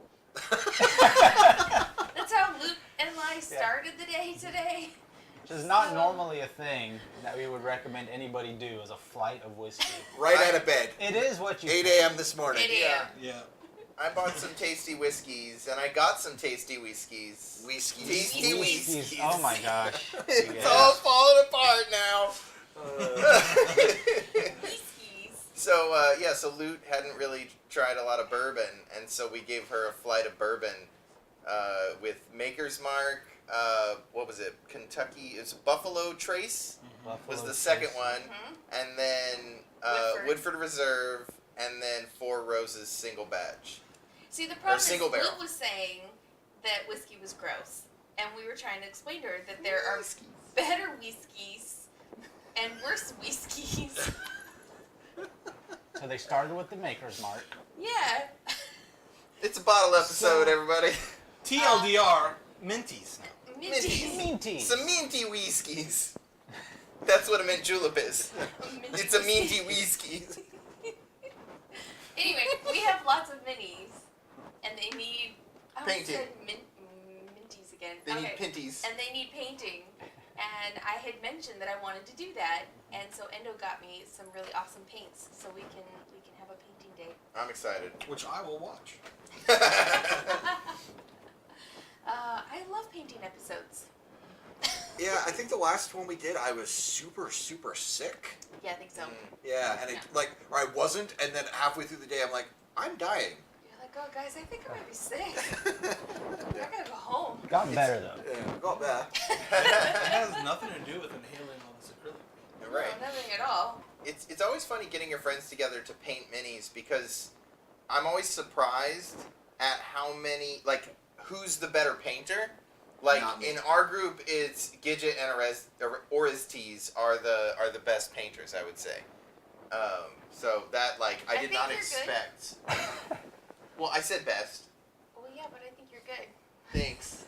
That's how Luke and I started the day today. Which is not normally a thing that we would recommend anybody do as a flight of whiskey. Right out of bed. It is what you 8 think. a.m. this morning. 8 a.m. Yeah. I bought some tasty whiskeys, and I got some tasty whiskeys. Whiskeys. Tasty Whiskeys. whiskeys. Oh my gosh. It's Yeah. all falling apart now. Whiskeys. So, so Loot hadn't really tried a lot of bourbon, and so we gave her a flight of bourbon with Maker's Mark. What was it? Kentucky. It's Buffalo Trace was the second one, and then Woodford Reserve, and then Four Roses single batch. See, the problem is single barrel. Luke was saying that whiskey was gross, and we were trying to explain to her that there are better whiskeys and worse whiskeys. So they started with the Maker's Mark. Yeah. It's a bottle episode, everybody. TLDR, minties. Minties. Minty. Some minty whiskeys. That's what a mint julep is. It's a minty whiskey. Anyway, we have lots of minis, and they need. I almost Painting. said minties again. They need Okay. pinties. And they need painting. And I had mentioned that I wanted to do that, and so Endo got me some really awesome paints, so we can have a painting day. I'm excited. Which I will watch. I love painting episodes. Yeah, I think the last one we did, I was super, super sick. Yeah, I think so. Yeah, and it, or I wasn't, and then halfway through the day, I'm like, I'm dying. You're like, oh guys, I think I might be sick. I gotta go home. Got better though. Yeah, got back. It has nothing to do with inhaling all this acrylic. Right. No, nothing at all. It's always funny getting your friends together to paint minis because I'm always surprised at how many, who's the better painter. Like, Not me. in our group, it's Gigett and Oreztes are the best painters, I would say. So that, like, I did think not you're good. expect. Well, I said best. Well, yeah, but I think you're good. Thanks.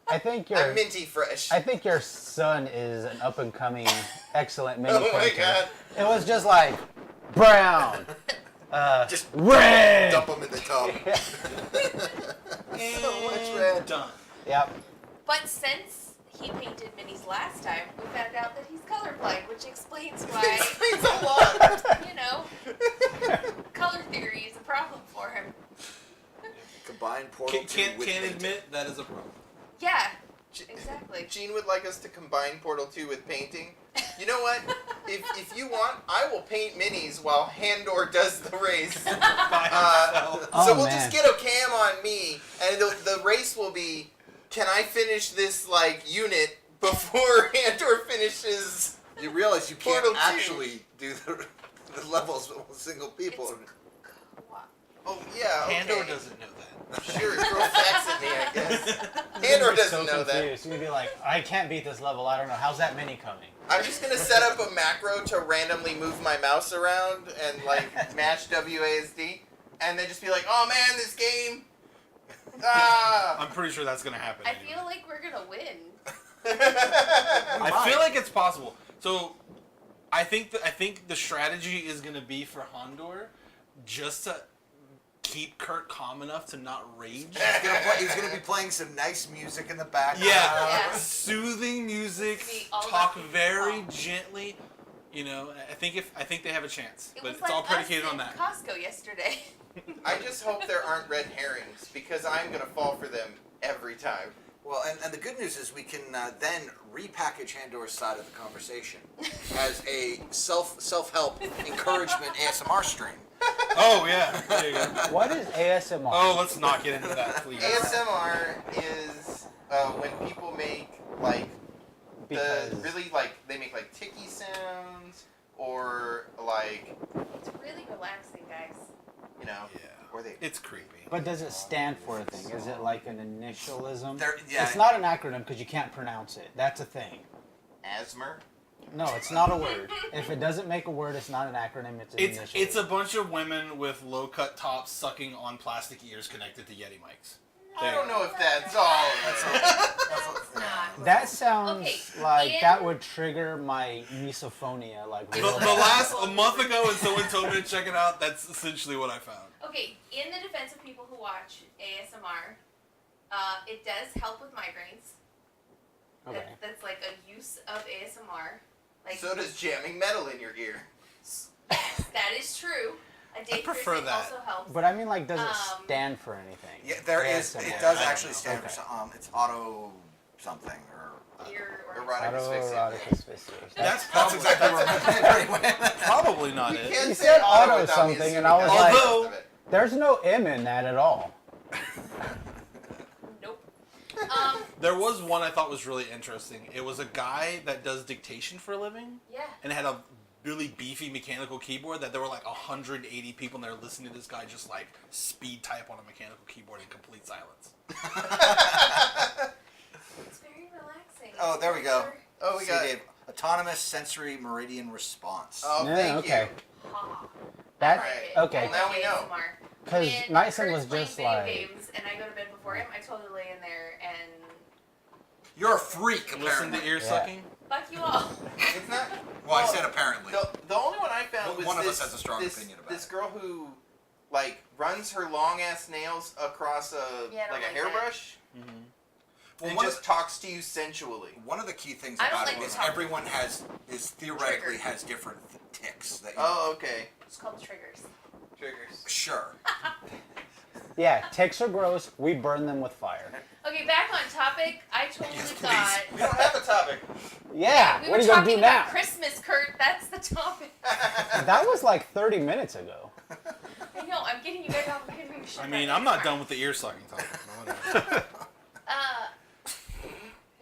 I think I'm minty fresh. I think your son is an up and coming excellent mini Oh my painter. god. It was just like brown, Just red. dump them in the tub. So much red. Done. Yep. But since he painted minis last time, we found out that he's colorblind, which explains why, Explains a lot. you know, color theory is a problem for him. Combine Portal 2 Can't with painting. admit that is a problem. Yeah, exactly. Gene would like us to combine Portal 2 with painting. You know what? If you want, I will paint minis while Handor does the race. By himself. Oh, So we'll man. just get a cam on me, and the race will be, can I finish this, like, unit before Handor finishes? You realize you can't Portal 2. actually do the levels with single people. It's co-op. Oh, yeah, okay. Handor doesn't know that. Sure, throw facts at me, I guess. Handor doesn't know that. confused. You'd be like, I can't beat this level. I don't know. How's that mini coming? I'm just gonna set up a macro to randomly move my mouse around and, like, match WASD, and then just be like, oh man, this game! Ah! I'm pretty sure that's gonna happen. I anyway. feel like we're gonna win. I feel like it's possible. So, I think the strategy is gonna be for Hondor just to keep Kurt calm enough to not rage. He's gonna be playing some nice music in the background. Yeah, Yeah. soothing music. It's gonna be all Talk about very being calm. gently. You know, I think they have a chance, It but was it's like all predicated us on in that. Costco yesterday. I just hope there aren't red herrings, because I'm gonna fall for them every time. Well, and the good news is we can then repackage Handor's side of the conversation as a self-help encouragement ASMR stream. Oh yeah, there you go. What is ASMR? Oh, let's not get into that, please. ASMR is when people make, like, Because really, like, they make, like, ticky sounds, or, like, It's really relaxing, guys. you know, Yeah. or they... It's creepy. But does it stand for a thing? Is it like an initialism? Yeah. It's not an acronym because you can't pronounce it. That's a thing. Asthma? No, it's not a word. If it doesn't make a word, it's not an acronym. It's an initialism. It's a bunch of women with low cut tops sucking on plastic ears connected to Yeti mics. I don't know if that's all. It's not. That sounds Okay, like in- that would trigger my misophonia. Like The real bad. last a month ago, when someone told me to check it out, that's essentially what I found. Okay, in the defense of people who watch ASMR, it does help with migraines. Okay. That's like a use of ASMR. Like So does jamming metal in your ear. that is true. A day prefer piercing that. also helps. But I mean, like, does it Um, stand for anything? Yeah, there is. ASMR. It does I don't actually know. stand Okay. for some. It's auto something or. Ear or Erotic asphyxia. Autoerotic asphyxiation. That's That's probably, exactly where my brain went. probably not You it. can't You say said auto auto without me something, assuming and I was that's like- the rest Although- of it. There's no M in that at all. Nope. There was one I thought was really interesting. It was a guy that does dictation for a living, Yeah. and it had a really beefy mechanical keyboard that there were like 180 people and they were listening to this guy just like speed type on a mechanical keyboard in complete silence. It's very relaxing. Oh, there we go. Oh, we See, got... Dave, autonomous sensory meridian response. Oh, Yeah, thank okay. Ha. That Right. okay. Well, now we know. Because When Nightson Kurt's was playing just video like, games and I go to bed before him, I totally lay in there and You're a freak, Listen apparently. to ear Yeah. sucking. fuck you all. It's not... Well, I said apparently. The only one I found Well, was one of this, us has a strong this, opinion about this it. girl who, like, runs her long-ass nails across Yeah, I don't like a like that. hairbrush Well, and one, just talks to you sensually. one of the key things I don't about like it is to talk. everyone is theoretically Trigger. has different ticks. That you, Oh, okay. It's called triggers. Triggers. Sure. yeah, ticks are gross. We burn them with fire. Okay, back on topic. I totally Yes, please. thought We don't have a topic. Yeah, we what were are you gonna talking do about now? Christmas, Kurt. That's the topic. That was like 30 minutes ago. I know. I'm getting you guys off my shit. I mean, I'm not done with the ear sucking topic. No, whatever.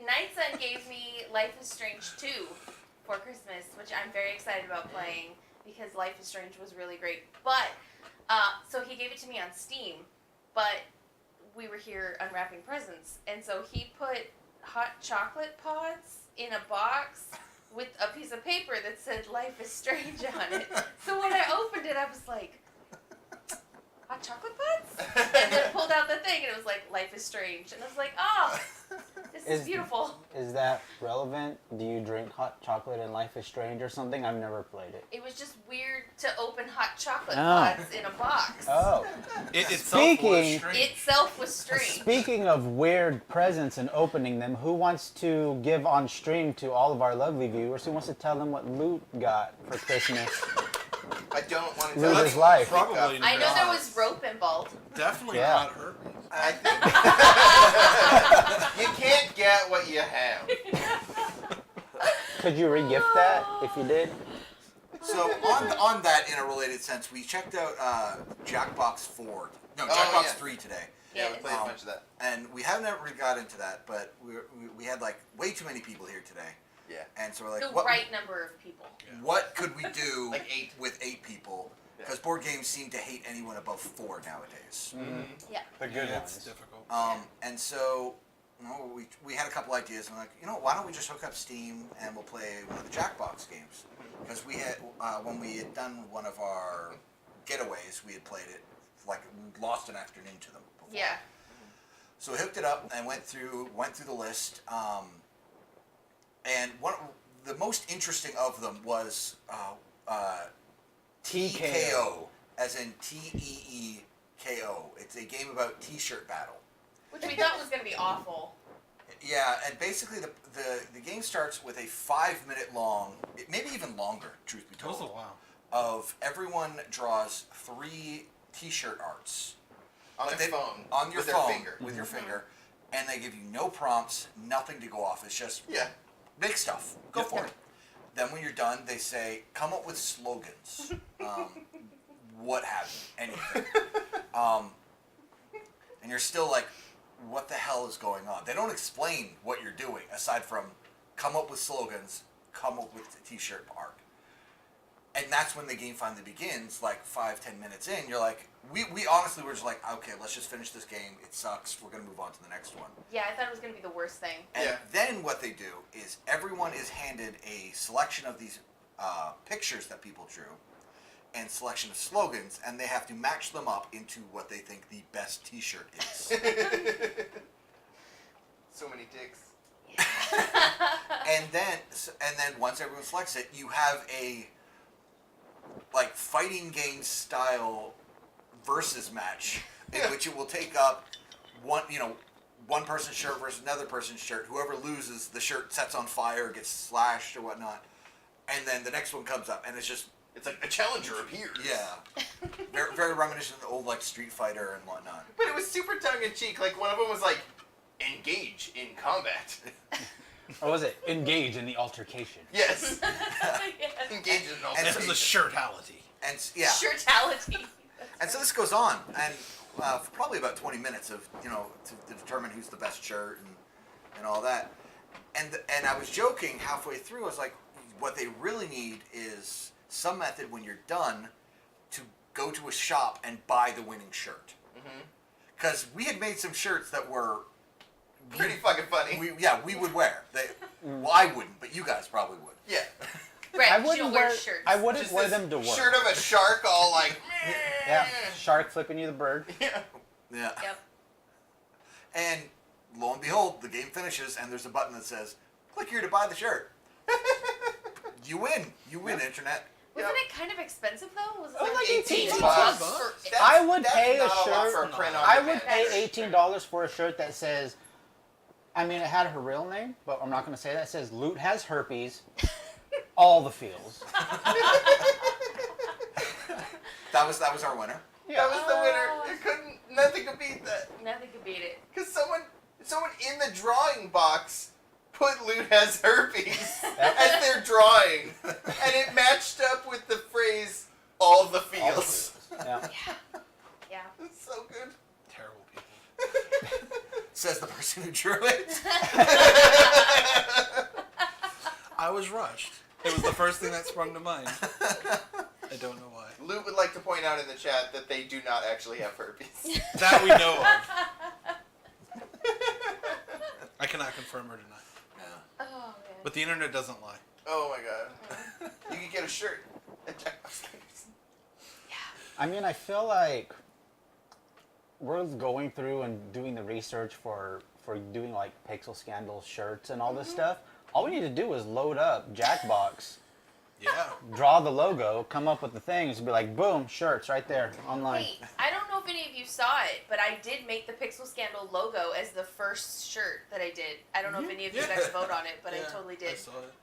Nightson gave me Life is Strange 2 for Christmas, which I'm very excited about playing because Life is Strange was really great. But, so he gave it to me on Steam, but we were here unwrapping presents, and so he put hot chocolate pods in a box with a piece of paper that said Life is Strange on it. So when I was like, hot chocolate pots? And then pulled out the thing, and it was like, Life is Strange. And I was like, oh, this is beautiful. Is that relevant? Do you drink hot chocolate in Life is Strange or something? I've never played it. It was just weird to open hot chocolate Oh. pots in a box. Oh. It itself Speaking- was strange. Itself was strange. Speaking of weird presents and opening them, who wants to give on stream to all of our lovely viewers? Who wants to tell them what Loot got for Christmas? I don't want to Lose tell his you. life. Probably I know not. there was rope involved. Definitely Yeah. not herpes. I think you can't get what you have. Could you re-gift that if you did? So on that, in a related sense, we checked out Jackbox 4. No, Oh, Jackbox yeah. 3 today. Yeah, we Yes. played a bunch of that. And we haven't ever really got into that, but we had like way too many people here today. Yeah. And so we're like, The what, right number of people. what could we do Like 8. with 8 people? Yeah. Because board games seem to hate anyone above 4 nowadays. Yeah. The good It's ones. difficult. And so, we had a couple ideas, and we're like, why don't we just hook up Steam and we'll play one of the Jackbox games? Because we had, when we had done one of our getaways, we had played it, like, we lost an afternoon to them before. Yeah. So we hooked it up and went through the list, and the most interesting of them was TKO, as in TEEKO. It's a game about T-shirt battle. Which we thought was going to be awful. Yeah, and basically the game starts with a 5-minute long, maybe even longer, truth be That was a told, while. of everyone draws 3 T-shirt arts. On But their they- phone. On your with phone. Their finger. With your finger. And they give you no prompts, nothing to go off. It's just Yeah. make stuff. Go for it. Then when you're done, they say, come up with slogans. What have you. Anything. And you're still like, what the hell is going on? They don't explain what you're doing, aside from come up with slogans, come up with the T-shirt art. And that's when the game finally begins, like 5-10 minutes in, you're like, we honestly were just like, okay, let's just finish this game. It sucks. We're going to move on to the next one. Yeah, I thought it was going to be the worst thing. And Yeah. then what they do is everyone is handed a selection of these pictures that people drew and selection of slogans, and they have to match them up into what they think the best T-shirt is. So many dicks. and then once everyone selects it, you have a like fighting game style versus match in which it will take up one person's shirt versus another person's shirt. Whoever loses, the shirt sets on fire, gets slashed or whatnot, and then the next one comes up, and it's just It's like a challenger appears. yeah, very, very reminiscent of the old like Street Fighter and whatnot. But it was super tongue in cheek. Like one of them was like, engage in combat. Or was it engage in the altercation? Yes. Yes. Engage in all And This is a shirtality. And yeah, Shirtality. and so this goes on, and for probably about 20 minutes of to determine who's the best shirt and all that. And I was joking halfway through. I was like, what they really need is some method when you're done to go to a shop and buy the winning shirt. Because we had made some shirts that were Pretty fucking funny. we would wear. Well, I wouldn't, but you guys probably would. Yeah. Right, I you wouldn't don't wear wear. shirts. I wouldn't Just wear this them to work. shirt of a shark all like. Yeah, shark flipping you the bird. Yeah. Yeah. Yep. And lo and behold, the game finishes, and there's a button that says, "Click here to buy the shirt." You win. You win, internet. Wasn't it kind of expensive though? Was it Oh, like like 18 $18 bucks? That's- I would that's pay a not lot shirt- for a print on I demand. would pay $18 for a shirt that says, I mean, it had her real name, but I'm not going to say that. It says, Loot has herpes, all the feels. That was our winner. That was the winner. It couldn't. Nothing could beat that. Nothing could beat it. Because someone in the drawing box put Loot has herpes as their drawing, and it matched up with the phrase "all the feels." Yeah. Yeah. It's so good. Terrible people. Says the person who drew it. I was rushed. It was the first thing that sprung to mind. I don't know why. Loot would like to point out in the chat that they do not actually have herpes. That we know of. I cannot confirm or deny. Yeah. Oh man. But the internet doesn't lie. Oh my god. You could get a shirt at Jackbox Games. Yeah. I mean, I feel like we're going through and doing the research for doing like Pixel Scandal shirts and all this stuff. All we need to do is load up Jackbox, Yeah. draw the logo, come up with the things, and be like, boom, shirts right there online. Hey, I don't know if any of you saw it, but I did make the Pixel Scandal logo as the first shirt that I did. I don't know if any of you guys vote on it, but I totally did. I saw it.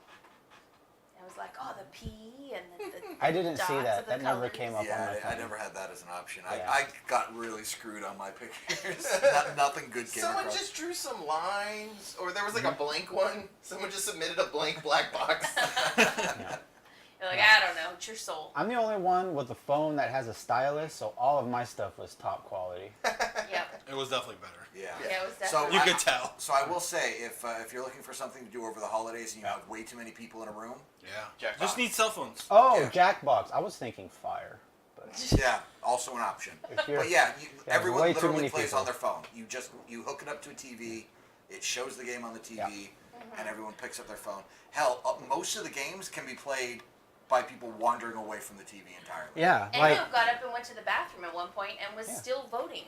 I was like, oh, the P and the I didn't see dots that. of the That never colors. came up on my Yeah, I phone. never had that as an option. Yeah. I got really screwed on my pictures. Nothing good came Someone across. just drew some lines, or there was like a blank one. Someone just submitted a blank black box. You're like, I don't know, it's your soul. I'm the only one with a phone that has a stylus, so all of my stuff was top quality. Yep. It was definitely better. Yeah. Yeah, it was So definitely. You I- could tell. So I will say, if you're looking for something to do over the holidays and you have way too many people in a room, Yeah. Jackbox. Just need cell phones. Oh, Yeah. Jackbox. I was thinking Fire. But yeah, also an option. if you're, But yeah, Yeah, everyone way too literally many plays people. on their phone. You hook it up to a TV, it shows the game on the TV, Yeah. and everyone picks up their phone. Hell, most of the games can be played by people wandering away from the TV entirely. yeah, Eno like, got up and went to the bathroom at one point and was Yeah. still voting.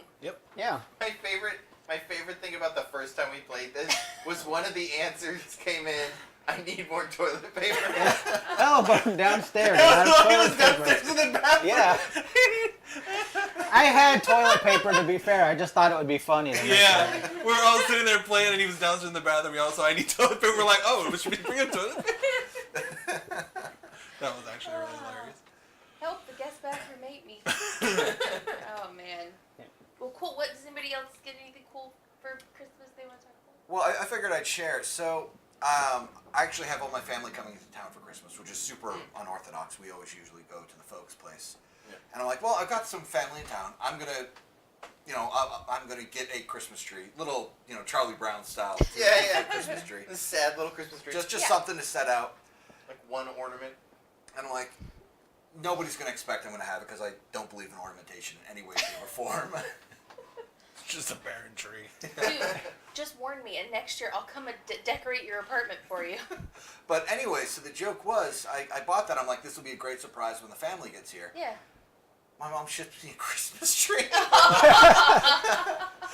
yeah. My favorite thing about the first time we played this was one of the answers came in, I need more toilet paper. Oh, but I'm downstairs. It I was have toilet paper. downstairs in the bathroom. Yeah. I had toilet paper, to be fair. I just thought it would be funny. To make Yeah. it. We were all sitting there playing, and he was downstairs in the bathroom. We all saw I need toilet paper. We're like, oh, should we bring a toilet paper? That was actually really hilarious. Help, the guest bathroom ate me. Oh, man. Yeah. Well, cool. What, does anybody else get anything cool for Christmas they want to talk about? Well, I figured I'd share. So, I actually have all my family coming into town for Christmas, which is super unorthodox. We always usually go to the folks' place. Yeah. And I'm like, well, I've got some family in town. I'm gonna, I'm gonna get a Christmas tree, little, Charlie Brown style Yeah. Christmas tree. This sad little Christmas tree. Just Yeah. something to set out. like one ornament. And I'm like, nobody's gonna expect I'm gonna have it because I don't believe in ornamentation in any way, shape, or form. It's just a barren tree. Dude, just warn me, and next year I'll come and decorate your apartment for you. But anyway, so the joke was, I bought that. I'm like, this will be a great surprise when the family gets here. Yeah. My mom shipped me a Christmas tree.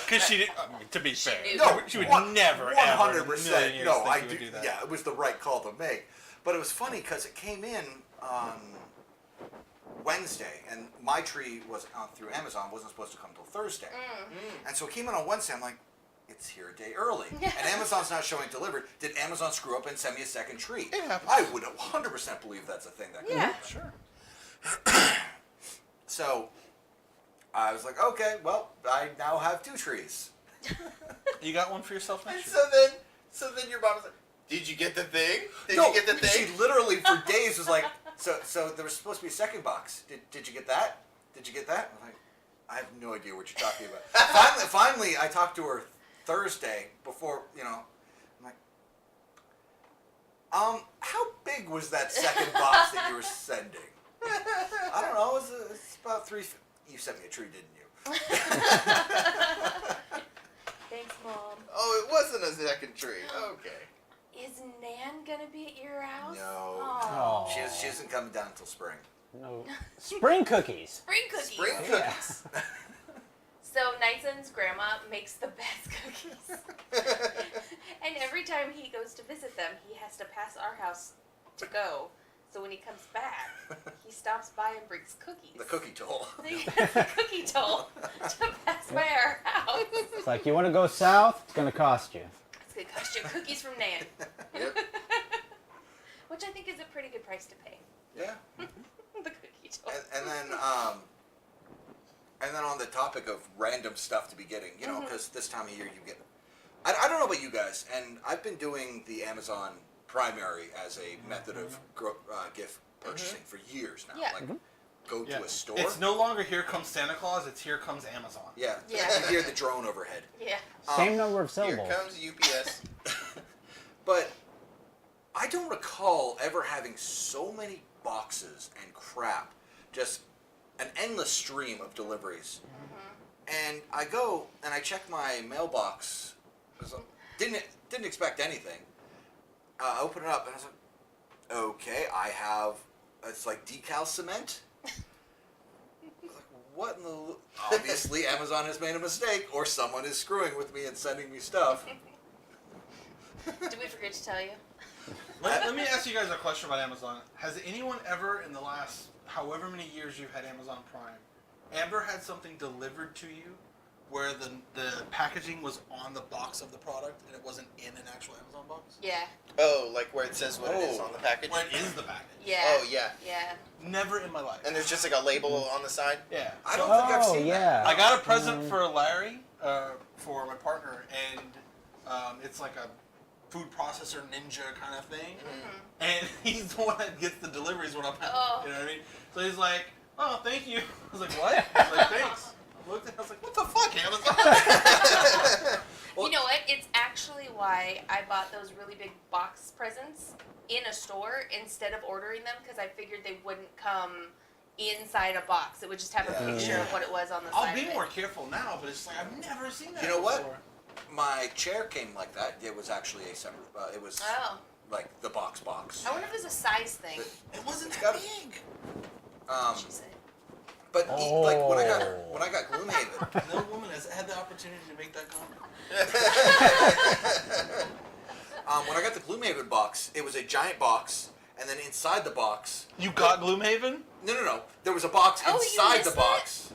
Because she did, to be fair, knew. she would never, ever, in a million years No, think I you would do that. Yeah, it was the right call to make. But it was funny because it came in on Wednesday, and my tree was through Amazon. Wasn't supposed to come till Thursday, and so it came in on Wednesday. I'm like, it's here a day early, and Amazon's not showing delivered. Did Amazon screw up and send me a second tree? It happens. I would 100% believe that's a thing that can Yeah. happen. Sure. So I was like, okay, well, I now have 2 trees. You got one for yourself And next year? so then your mom was like, did you get the thing? Did No, you get the thing? She literally for days was like, so there was supposed to be a second box. Did you get that? Did you get that? I'm like, I have no idea what you're talking about. finally, I talked to her Thursday before, I'm like, how big was that second box that you were sending? I don't know. It's about 3. You sent me a tree, didn't you? Thanks, Mom. Oh, it wasn't a second tree. Okay. Is Nan gonna be at your house? No. Aw. Oh. She isn't coming down until spring. No. Spring cookies. Spring cookies. Spring Yeah. cookies. So Nightson's grandma makes the best cookies. And every time he goes to visit them, he has to pass our house to go. So when he comes back, he stops by and brings cookies. The cookie toll. So he has the cookie toll to pass by our house. It's like, you want to go south? It's going to cost you. It's gonna cost you cookies from Nan. Yep. Which I think is a pretty good price to pay. Yeah. The cookie toll. And then on the topic of random stuff to be getting, because this time of year you get, I don't know about you guys, and I've been doing the Amazon primary as a method of gift purchasing for years now. Yeah. Like, go Yeah. to a store. It's no longer here comes Santa Claus, it's here comes Amazon. Yeah. Yeah. You hear the drone overhead. Yeah. Same number of Here syllables. comes UPS. But I don't recall ever having so many boxes and crap, just an endless stream of deliveries. And I go and I check my mailbox. Didn't expect anything. Open it up and I was like, okay, I have, it's like decal cement. I was like, what in the... Obviously, Amazon has made a mistake, or someone is screwing with me and sending me stuff. Did we forget to tell you? Let me ask you guys a question about Amazon. Has anyone ever, in the last however many years you've had Amazon Prime, ever had something delivered to you where the packaging was on the box of the product and it wasn't in an actual Amazon box? Yeah. Oh, like where it says what it is Oh. on the package? Where it is the package? Yeah. Oh, yeah. Yeah. Never in my life. And there's just like a label on the side? Yeah. I don't think I've Oh, seen yeah. I got a present for Larry, for my partner, and it's like a food processor ninja kind of thing. Mm-hmm. And he's the one that gets the deliveries when I'm out. Oh. You know what I mean? So he's like, oh, thank you. I was like, what? He's like, thanks. I looked at it, I was like, what the fuck, Amazon? You know what? It's actually why I bought those really big box presents in a store instead of ordering them, because I figured they wouldn't come inside a box. It would just have a Yeah. picture of what it was on the I'll side be of it. more careful now, but it's like, I've never seen that You know what? before. My chair came like that. It was actually a separate... it was Oh. like the box. I wonder if it's a size thing. It wasn't It's that gotta- big. She said. But like when I got Oh. Gloomhaven, No woman has had the opportunity to make that comment. when I got the Gloomhaven box, it was a giant box, and then inside the box, You got Gloomhaven? no, there was a box Oh, you inside the missed box.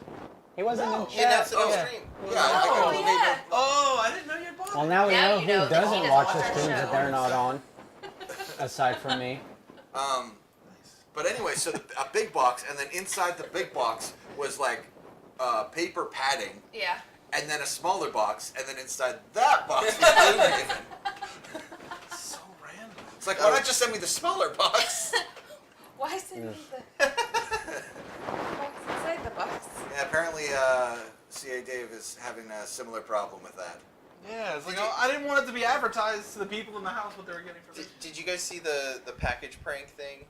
He wasn't No. in He chat. announced it on Yeah. stream. Yeah, I got Oh, Gloomhaven. yeah. Oh, I didn't know you had bought Well, it. now we Now know you who know that he doesn't doesn't watch watch the our streams that show. they're not on, aside from me. But anyway, so a big box, and then inside the big box was like paper padding, Yeah. and then a smaller box, and then inside that box was Gloomhaven. So random. It's like, why not just send me the smaller box? Why is it in the box inside the box? Yeah, apparently CA Dave is having a similar problem with that. Yeah, it's like, Did you- I didn't want it to be advertised to the people in the house what they were getting for this. Did you guys see the package prank thing?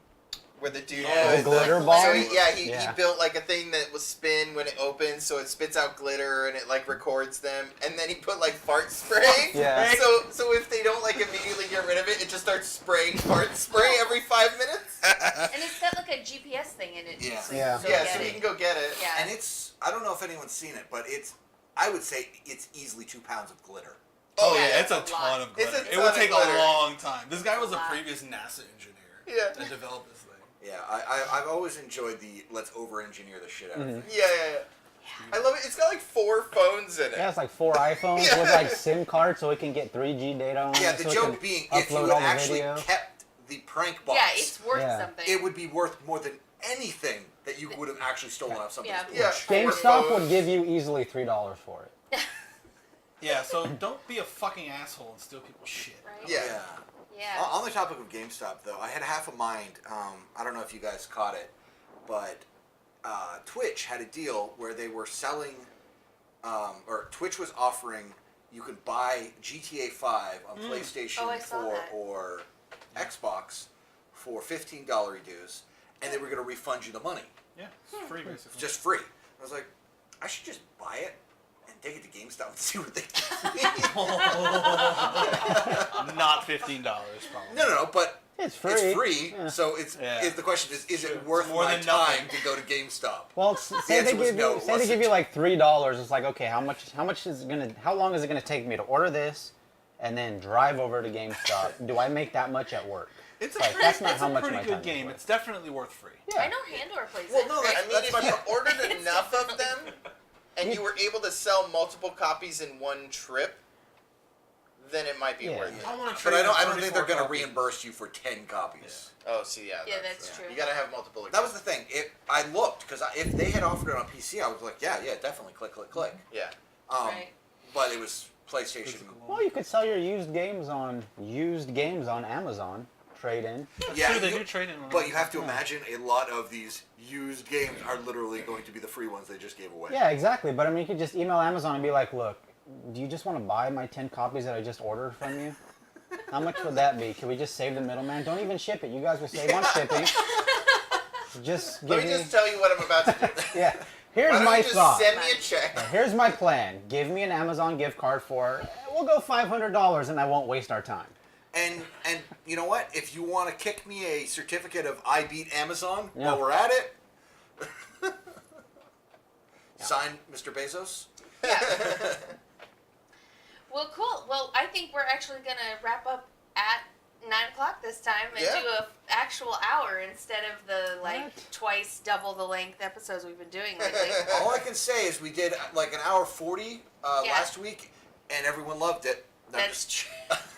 Where the dude Yeah. The put glitter so ball? he Yeah. built like a thing that was spin when it opens, so it spits out glitter and it like records them, and then he put like fart spray. Yeah. So if they don't like immediately get rid of it, it just starts spraying fart spray every 5 minutes. And it's got like a GPS thing in it. too, Yeah. so you Yeah. can go Yeah, get so it. you can go get it. Yeah. And I don't know if anyone's seen it, but I would say it's easily 2 pounds of glitter. Oh, Yeah, yeah, it's a it's a ton lot. of It's glitter. a It ton would of take glitter. a long time. This guy was a Wow. previous NASA engineer Yeah. that developed this thing. Yeah, I've always enjoyed the let's over-engineer the shit out of it. Yeah. I love it. It's got like 4 phones in it. Yeah, it's like 4 iPhones Yeah. with like SIM cards so it can get 3G data on Yeah, it. the so it joke can being, if you upload had all the actually video. kept the prank box, Yeah, it's worth Yeah. something. it would be worth more than anything that you would have actually stolen off somebody's Yeah. porch. Yeah. 4 GameStop would phones. give you easily $3 for it. Yeah, so don't be a fucking asshole and steal people's shit. Right? Yeah. Yeah. On the topic of GameStop, though, I had half a mind. I don't know if you guys caught it, but Twitch had a deal where they were selling, or Twitch was offering, you could buy GTA 5 on PlayStation Oh, I saw 4 that. or Xbox for $15 dues, and they were going to refund you the money, Yeah, it's free basically. just free. I was like, I should just buy it and take it to GameStop and see what they give me. Not $15 probably. No, but It's free. it's free, Yeah. so Yeah. the question is Sure. it worth More my than time nothing. to go to GameStop? Well, The say answer they was give no, you it say they give wasn't. you like $3. It's like, okay, how much is it gonna? How long is it gonna take me to order this, and then drive over to GameStop? Do I make that much at work? It's a Like, pretty, that's not it's how a much pretty my good time is game. worth. It's definitely worth free. Yeah. I know Handor plays Well, it. no, right? I mean, That's if my you point. ordered enough of them and you were able to sell multiple copies in one trip, then it might be Yeah. worth it. I want to But trade. I don't think they're going to 34 reimburse you for 10 copies. Oh, see, yeah. Yeah, that's true. You gotta have multiple. That was the thing. I looked because if they had offered it on PC, I was like, yeah, definitely, click. Yeah. Right. But it was PlayStation. Physical. Well, you could sell your used games on Amazon. Trade in. Yeah, True, they do trade in. But you have to imagine a lot of these used games are literally going to be the free ones they just gave away. Yeah, exactly. But I mean, you could just email Amazon and be like, look, do you just want to buy my 10 copies that I just ordered from you? How much would that be? Can we just save the middleman? Don't even ship it. You guys will save on shipping. Just Let give me me. just tell you what I'm about to do. Yeah. Here's Why don't my you just thought. send me a check? Here's my plan. Give me an Amazon gift card for, we'll go $500 and I won't waste our time. And you know what? If you want to kick me a certificate of I beat Amazon Yeah. while we're at it, Signed, Mr. Bezos. Yeah. Well, cool. Well, I think we're actually gonna wrap up at 9:00 this time and Yeah. do a actual hour instead of the What? twice double the length episodes we've been doing lately. All I can say is we did like an hour 40 Yeah. last week, and everyone loved it. I'm That's just-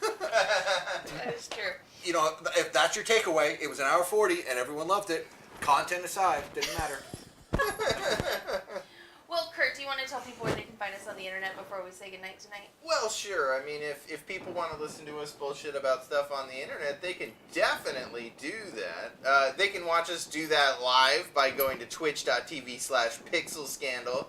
That is true. you know, if that's your takeaway, it was an hour 40, and everyone loved it. Content aside, didn't matter. Well, Kurt, do you want to tell people where they can find us on the internet before we say goodnight tonight? Well, sure. I mean, if people want to listen to us bullshit about stuff on the internet, they can definitely do that. They can watch us do that live by going to twitch.tv/pixelscandal,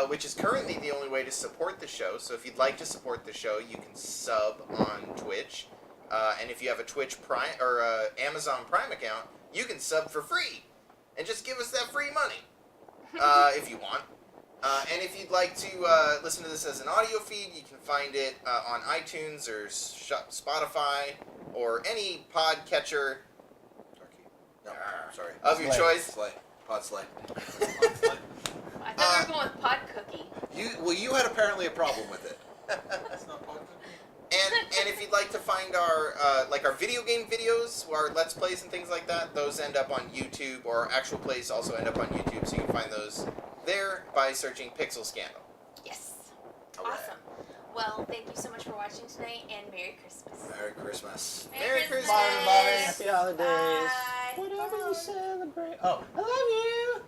which is currently the only way to support the show. So if you'd like to support the show, you can sub on Twitch. And if you have a Twitch Prime or Amazon Prime account, you can sub for free and just give us that free money if you want. And if you'd like to listen to this as an audio feed, you can find it on iTunes or Spotify or any podcatcher No, sorry. of your Slay. choice. Slay. Pod slay. I thought we were going with Pod Cookie. You had apparently a problem with it. That's not part of it. And if you'd like to find our like our video game videos, our Let's Plays and things like that, those end up on YouTube, or our actual plays also end up on YouTube, so you can find those there by searching Pixel Scandal. Yes. All right. Awesome. Well, thank you so much for watching tonight, and Merry Christmas. Merry Christmas. Merry Christmas. Bye, everybody. Happy holidays. Bye. Whatever you celebrate. Oh, I love you.